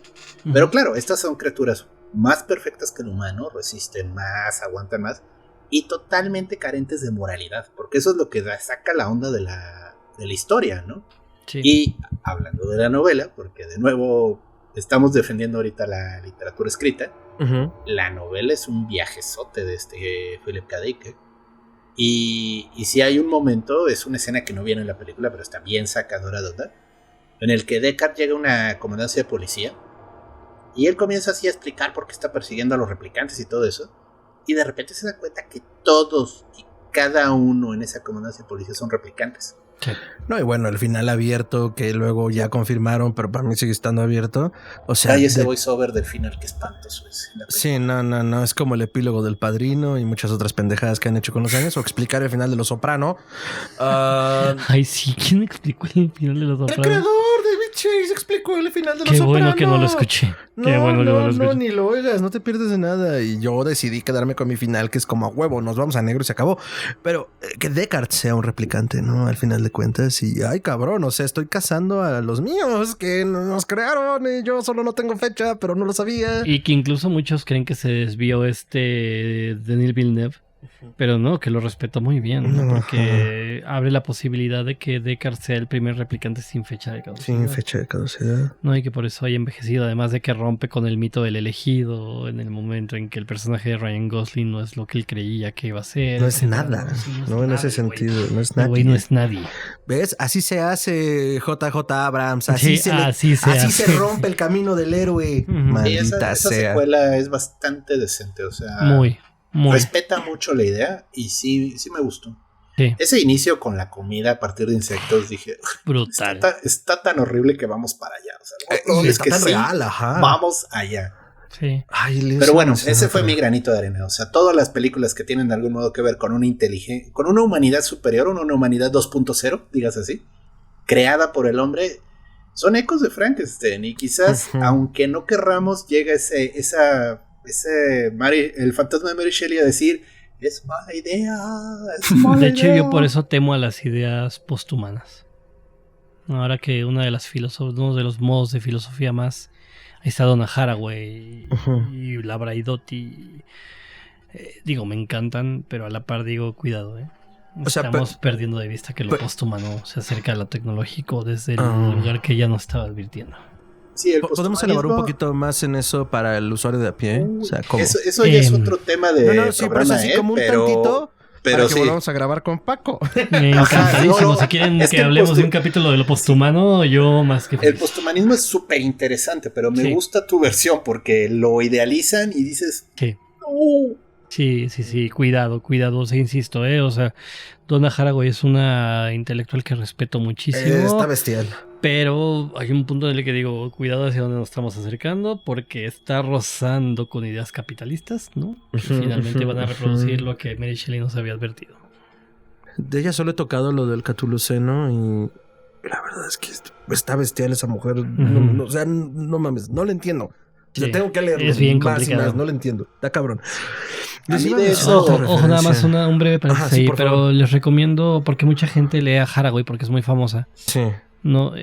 Pero claro, estas son criaturas más perfectas que el humano, resisten más, aguantan más y totalmente carentes de moralidad, porque eso es lo que saca la onda de la historia, ¿no? Sí. Y hablando de la novela, porque de nuevo estamos defendiendo ahorita la literatura escrita, la novela es un viajezote de Philip K. Dick. Y si hay un momento, es una escena que no viene en la película, pero está bien sacadora de onda, en el que Deckard llega a una comandancia de policía y él comienza así a explicar por qué está persiguiendo a los replicantes y todo eso, y de repente se da cuenta que todos y cada uno en esa comandancia de policía son replicantes. Sí. No, y bueno, el final abierto que luego ya confirmaron, pero para mí sigue estando abierto. O sea, ese voiceover del final, que espantoso es. Sí, no, es como el epílogo del Padrino y muchas otras pendejadas que han hecho con los años, o explicar el final de Los Soprano. Ay, sí, ¿quién explicó el final de Los Soprano? El creador de Chase explicó el final de Los Soprano. Qué bueno que no lo escuché. No, ni lo oigas, no te pierdes de nada. Y yo decidí quedarme con mi final, que es como a huevo, nos vamos a negro y se acabó. Pero que Deckard sea un replicante, ¿no? Al final de cuentas, y ay, cabrón, o sea, estoy cazando a los míos que nos crearon y yo solo no tengo fecha, pero no lo sabía. Y que incluso muchos creen que se desvió Denis Villeneuve. Pero no, que lo respetó muy bien, ¿no? Porque abre la posibilidad de que Deckard sea el primer replicante sin fecha de caducidad. Sin fecha de caducidad. No, y que por eso haya envejecido, además de que rompe con el mito del elegido en el momento en que el personaje de Ryan Gosling no es lo que él creía que iba a ser. No es nada, no en ese sentido, no es nadie. Güey, no es nadie. ¿Ves? Así se hace JJ Abrams, así se se rompe el camino del héroe. Maldita esa sea. secuela es bastante decente, o sea... Muy. Respeta mucho la idea y sí me gustó. Sí. Ese inicio con la comida a partir de insectos, dije, brutal. Está tan horrible que vamos para allá. O sea, y está tan real, ajá. Vamos allá. Sí. Ay, pero bueno, ese fue mi granito de arena. O sea, todas las películas que tienen de algún modo que ver con una inteligencia, con una humanidad superior, una humanidad 2.0, digas así, creada por el hombre, son ecos de Frankenstein. Y quizás, aunque no querramos, llega el fantasma de Mary Shelley a decir, es mala idea, de hecho, yo por eso temo a las ideas posthumanas. Ahora que uno de los modos de filosofía más, ahí está Donna Haraway y la Braidotti, me encantan, pero a la par digo, cuidado, estamos perdiendo de vista que lo posthumano se acerca a lo tecnológico desde el lugar que ya nos estaba advirtiendo. Sí, ¿podemos elaborar un poquito más en eso para el usuario de a pie? O sea, ¿cómo? Eso ya es otro tema de sí, programa, pero es así como un tantito para que volvamos a grabar con Paco. Encantadísimo. Si quieren que hablemos de un capítulo de lo posthumano, yo más que feliz. El posthumanismo es súper interesante, pero me gusta tu versión porque lo idealizan y dices... Sí. Sí, cuidado, insisto, o sea, Donna Haraway es una intelectual que respeto muchísimo. Está bestial. Pero hay un punto en el que digo, cuidado hacia dónde nos estamos acercando, porque está rozando con ideas capitalistas, ¿no? Que finalmente van a reproducir lo que Mary Shelley nos había advertido. De ella solo he tocado lo del Catuluceno y la verdad es que está bestial esa mujer. O sea, no mames, no la entiendo. Sí, tengo que leerlo. Es bien más complicado. Y más, no lo entiendo. Está cabrón. Ojo, nada más un breve paréntesis ahí, pero favor. Les recomiendo, porque mucha gente lee a Haraway porque es muy famosa. Sí. No,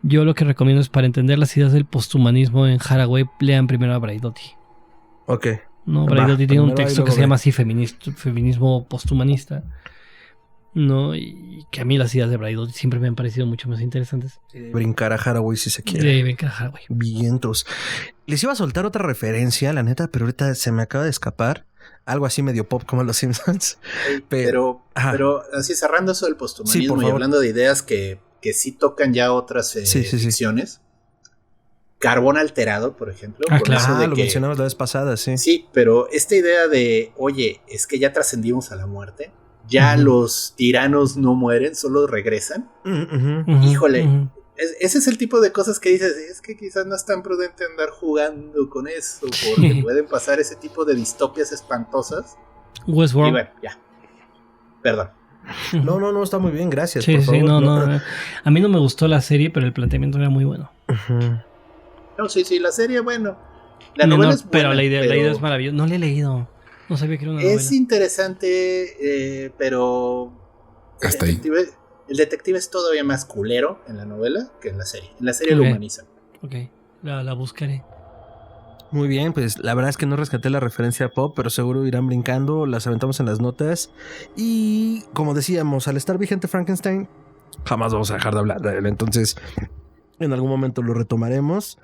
yo lo que recomiendo es, para entender las ideas del posthumanismo en Haraway, lean primero a Braidotti. Ok. No, Braidotti tiene un texto que se llama así feminismo posthumanista. No, y que a mí las ideas de Braidotti siempre me han parecido mucho más interesantes. Brincar a Haraway si se quiere. De brincar a Haraway. Vientos. Les iba a soltar otra referencia, la neta, pero ahorita se me acaba de escapar. Algo así medio pop como Los Simpsons. Pero así cerrando eso del posthumanismo y hablando de ideas que sí tocan ya otras ficciones. Carbón alterado, por ejemplo. Claro, lo mencionamos la vez pasada, sí. Sí, pero esta idea de, oye, es que ya trascendimos a la muerte. Ya los tiranos no mueren, solo regresan. Híjole, ese es el tipo de cosas que dices, es que quizás no es tan prudente andar jugando con eso, porque pueden pasar ese tipo de distopias espantosas. Westworld. Y bueno, ya. Perdón. No, está muy bien, gracias. Sí, por favor. No. A mí no me gustó la serie, pero el planteamiento era muy bueno. No, sí, la serie, bueno. La novela es buena, pero la idea es maravillosa. No la he leído. No sabía que era una novela. Es interesante, pero... Hasta ahí. El detective es todavía más culero en la novela que en la serie. En la serie lo humanizan. Ok, la buscaré. Muy bien, pues la verdad es que no rescaté la referencia pop, pero seguro irán brincando, las aventamos en las notas. Y como decíamos, al estar vigente Frankenstein, jamás vamos a dejar de hablar de él. Entonces, en algún momento lo retomaremos.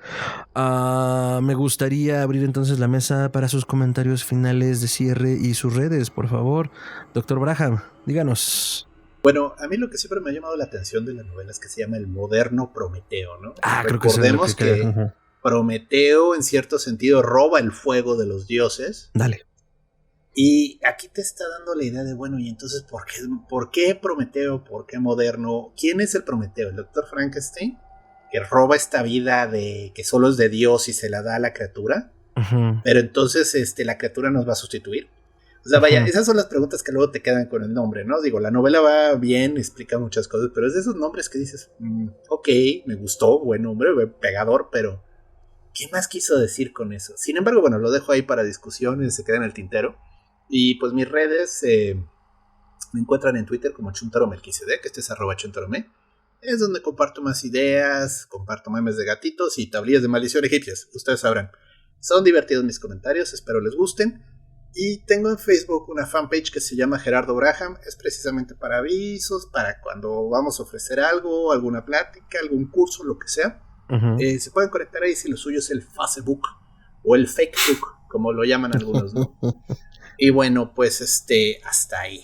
Me gustaría abrir entonces la mesa para sus comentarios finales de cierre y sus redes, por favor. Doctor Braham, díganos. Bueno, a mí lo que siempre me ha llamado la atención de la novela es que se llama el moderno Prometeo, ¿no? Recordemos que Prometeo en cierto sentido roba el fuego de los dioses. Dale. Y aquí te está dando la idea de, bueno, y entonces, ¿por qué Prometeo? ¿Por qué moderno? ¿Quién es el Prometeo? ¿El Dr. Frankenstein? Que roba esta vida de que solo es de Dios y se la da a la criatura. Pero entonces la criatura nos va a sustituir. O sea, vaya, esas son las preguntas que luego te quedan con el nombre, ¿no? Digo, la novela va bien, explica muchas cosas, pero es de esos nombres que dices, ok, me gustó, buen nombre, pegador, pero ¿qué más quiso decir con eso? Sin embargo, bueno, lo dejo ahí para discusiones, se queda en el tintero. Y pues mis redes me encuentran en Twitter como ChuntaroMelquisedec, que es @chuntarome. Es donde comparto más ideas, comparto memes de gatitos y tablillas de maldición egipcias, ustedes sabrán. Son divertidos mis comentarios, espero les gusten. Y tengo en Facebook una fanpage que se llama Gerardo Braham. Es precisamente para avisos, para cuando vamos a ofrecer algo, alguna plática, algún curso, lo que sea. Se pueden conectar ahí si lo suyo es el Facebook o el Fakebook, como lo llaman algunos, ¿no? Y bueno, pues hasta ahí.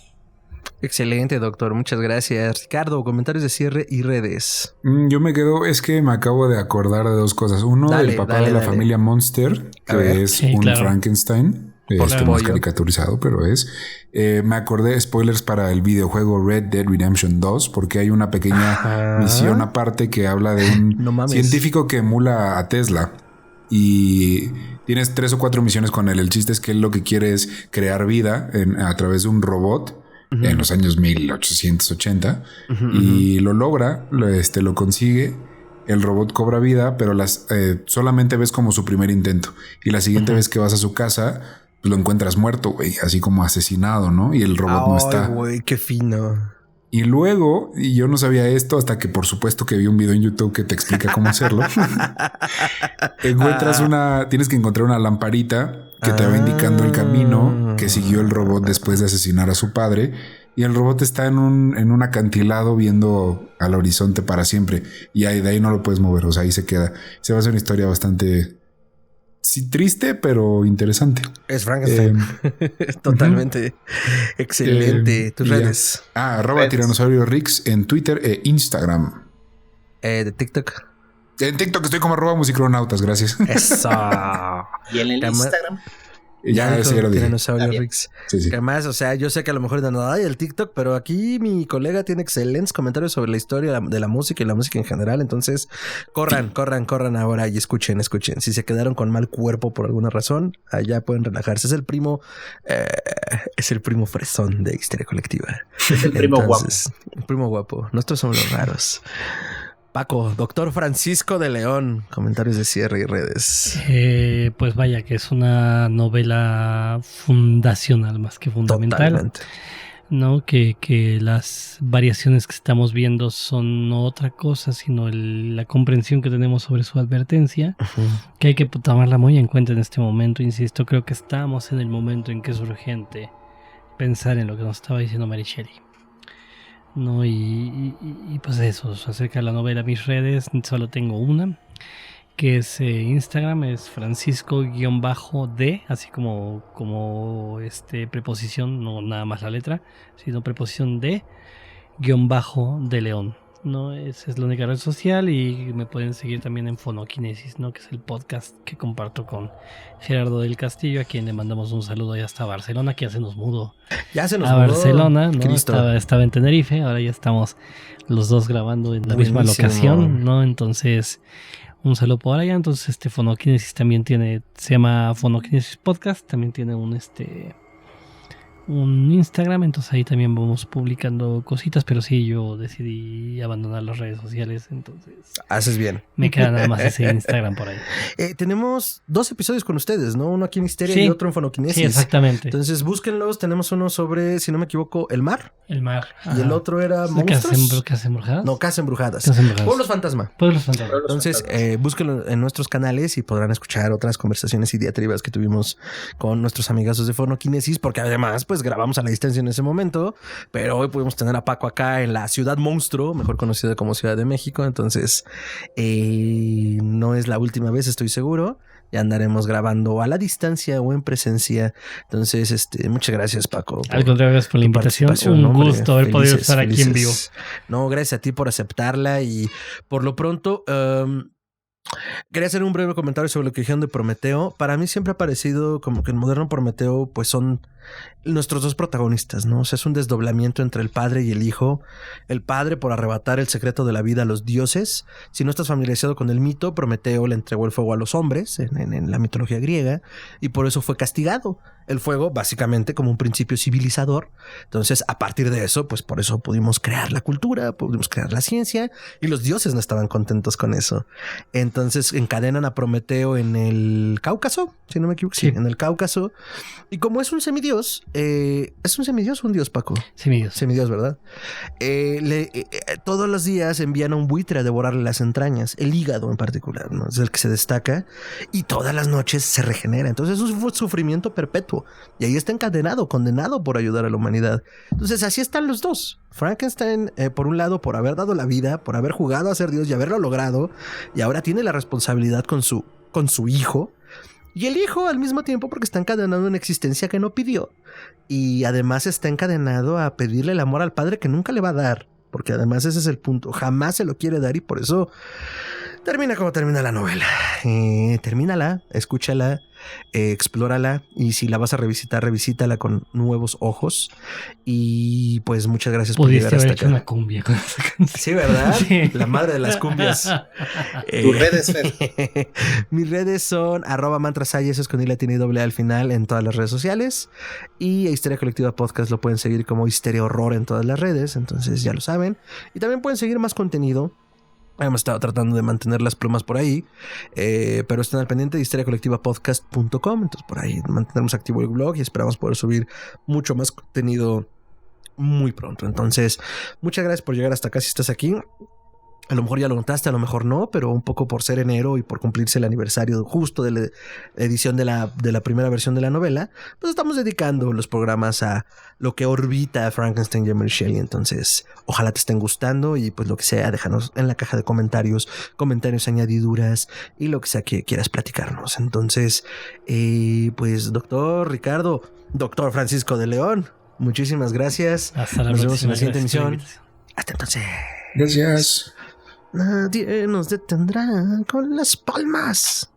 Excelente, doctor. Muchas gracias. Ricardo, comentarios de cierre y redes. Yo me quedo, es que me acabo de acordar de dos cosas. Uno, el papá de la familia Monster, que es un Frankenstein. Más caricaturizado, pero es. Me acordé, spoilers para el videojuego Red Dead Redemption 2, porque hay una pequeña misión aparte que habla de un científico que emula a Tesla. Y tienes 3 o 4 misiones con él. El chiste es que él lo que quiere es crear vida a través de un robot en los años 1880 y lo logra, lo consigue. El robot cobra vida, pero solamente ves como su primer intento. Y la siguiente vez que vas a su casa, lo encuentras muerto, güey, así como asesinado, ¿no? Y el robot no está. Güey, qué fino. Y luego, y yo no sabía esto hasta que por supuesto que vi un video en YouTube que te explica cómo hacerlo. Tienes que encontrar una lamparita que te va indicando el camino que siguió el robot después de asesinar a su padre. Y el robot está en un acantilado viendo al horizonte para siempre. Y de ahí no lo puedes mover, o sea, ahí se queda. Se va a hacer una historia bastante... Sí, triste, pero interesante. Es Frankenstein. Totalmente. Excelente. Tus redes. @Tiranosaurio Rix en Twitter e Instagram. De TikTok. En TikTok estoy como @musicronautas, gracias. Eso. ¿Y en el Instagram? Ya lo dije. Tiranosaurio Rix. Sí. Que además, o sea, yo sé que a lo mejor de nada hay el TikTok, pero aquí mi colega tiene excelentes comentarios sobre la historia de la música y la música en general. Entonces, corran ahora y escuchen. Si se quedaron con mal cuerpo por alguna razón, allá pueden relajarse. Es el primo fresón de Histeria Colectiva. Es el primo guapo. El primo guapo. Nosotros somos los raros. Paco, doctor Francisco de León, comentarios de cierre y redes. Pues vaya, que es una novela fundacional más que fundamental. Totalmente. ¿no? Que las variaciones que estamos viendo son no otra cosa, sino la comprensión que tenemos sobre su advertencia, que hay que tomarla muy en cuenta en este momento. Insisto, creo que estamos en el momento en que es urgente pensar en lo que nos estaba diciendo Mary Shelley, ¿no? Y pues eso, acerca de la novela, mis redes, solo tengo una, que es Instagram, es Francisco-D, así como preposición, no nada más la letra, sino preposición de León, ¿no? Esa es la única red social, y me pueden seguir también en Fonokinesis, ¿no? Que es el podcast que comparto con Gerardo del Castillo, a quien le mandamos un saludo ya hasta Barcelona, que ya se nos mudó Barcelona, ¿no? Estaba en Tenerife, ahora ya estamos los dos grabando en la misma locación, ¿no? Entonces, un saludo por allá. Entonces, Fonokinesis también se llama Fonokinesis Podcast, también tiene un Instagram, entonces ahí también vamos publicando cositas, pero sí, yo decidí abandonar las redes sociales, entonces haces bien. Me queda nada más ese Instagram por ahí. Tenemos 2 episodios con ustedes, ¿no? Uno aquí en Histeria y otro en Fonokinesis. Sí, exactamente. Entonces búsquenlos. Tenemos uno sobre, si no me equivoco, el mar. Y el otro era monstruos. ¿Casas embrujadas? No, Casas embrujadas. Pueblos fantasma. Entonces, búsquenlo en nuestros canales y podrán escuchar otras conversaciones y diatribas que tuvimos con nuestros amigazos de Fonokinesis, porque además, pues grabamos a la distancia en ese momento, pero hoy pudimos tener a Paco acá en la Ciudad Monstruo, mejor conocida como Ciudad de México. Entonces, no es la última vez, estoy seguro. Ya andaremos grabando a la distancia o en presencia. Entonces, muchas gracias, Paco. Al contrario, gracias por la invitación. Un gusto haber podido estar aquí en vivo. No, gracias a ti por aceptarla, y por lo pronto quería hacer un breve comentario sobre lo que dijeron de Prometeo. Para mí siempre ha parecido como que el moderno Prometeo pues son nuestros 2 protagonistas, ¿no? O sea, es un desdoblamiento entre el padre y el hijo. El padre por arrebatar el secreto de la vida a los dioses. Si no estás familiarizado con el mito, Prometeo le entregó el fuego a los hombres en la mitología griega, y por eso fue castigado. El fuego básicamente como un principio civilizador. Entonces, a partir de eso, pues por eso pudimos crear la cultura, pudimos crear la ciencia, y los dioses no estaban contentos con eso. Entonces encadenan a Prometeo en el Cáucaso, si no me equivoco. Sí, en el Cáucaso. Y como es un semidios, ¿es un semidios o un dios, Paco? Semidios, ¿verdad? Todos los días envían a un buitre a devorarle las entrañas, el hígado en particular, ¿no? Es el que se destaca, y todas las noches se regenera. Entonces es un sufrimiento perpetuo, y ahí está encadenado, condenado por ayudar a la humanidad. Entonces así están los dos. Frankenstein, por un lado, por haber dado la vida, por haber jugado a ser Dios y haberlo logrado, y ahora tiene la responsabilidad con su hijo. Y el hijo al mismo tiempo porque está encadenado a una existencia que no pidió. Y además está encadenado a pedirle el amor al padre que nunca le va a dar. Porque además ese es el punto. Jamás se lo quiere dar, y por eso termina como termina la novela. Termínala, escúchala, explórala, y si la vas a revisitar, revisítala con nuevos ojos. Y pues muchas gracias por llegar hasta acá. Pudiste haber hecho una cumbia con esa canción. Sí, ¿verdad? Sí. La madre de las cumbias. ¿Tus redes, Fer? Mis redes son @mantrasaya, eso es con I tiene doble A al final, en todas las redes sociales. Y a Histeria Colectiva Podcast lo pueden seguir como Histeria Horror en todas las redes. Entonces ya lo saben. Y también pueden seguir más contenido. Hemos estado tratando de mantener las plumas por ahí, pero estén al pendiente de histeriacolectivapodcast.com. Entonces por ahí mantenemos activo el blog y esperamos poder subir mucho más contenido muy pronto. Entonces, muchas gracias por llegar hasta acá si estás aquí. A lo mejor ya lo notaste, a lo mejor no, pero un poco por ser enero y por cumplirse el aniversario justo de la edición de la primera versión de la novela, pues estamos dedicando los programas a lo que orbita a Frankenstein y Mary Shelley. Entonces, ojalá te estén gustando, y pues lo que sea, déjanos en la caja de comentarios, añadiduras y lo que sea que quieras platicarnos. Entonces, pues doctor Ricardo, doctor Francisco de León, muchísimas gracias. Nos vemos en la siguiente emisión. Hasta entonces. Gracias. Nadie nos detendrá con las palmas.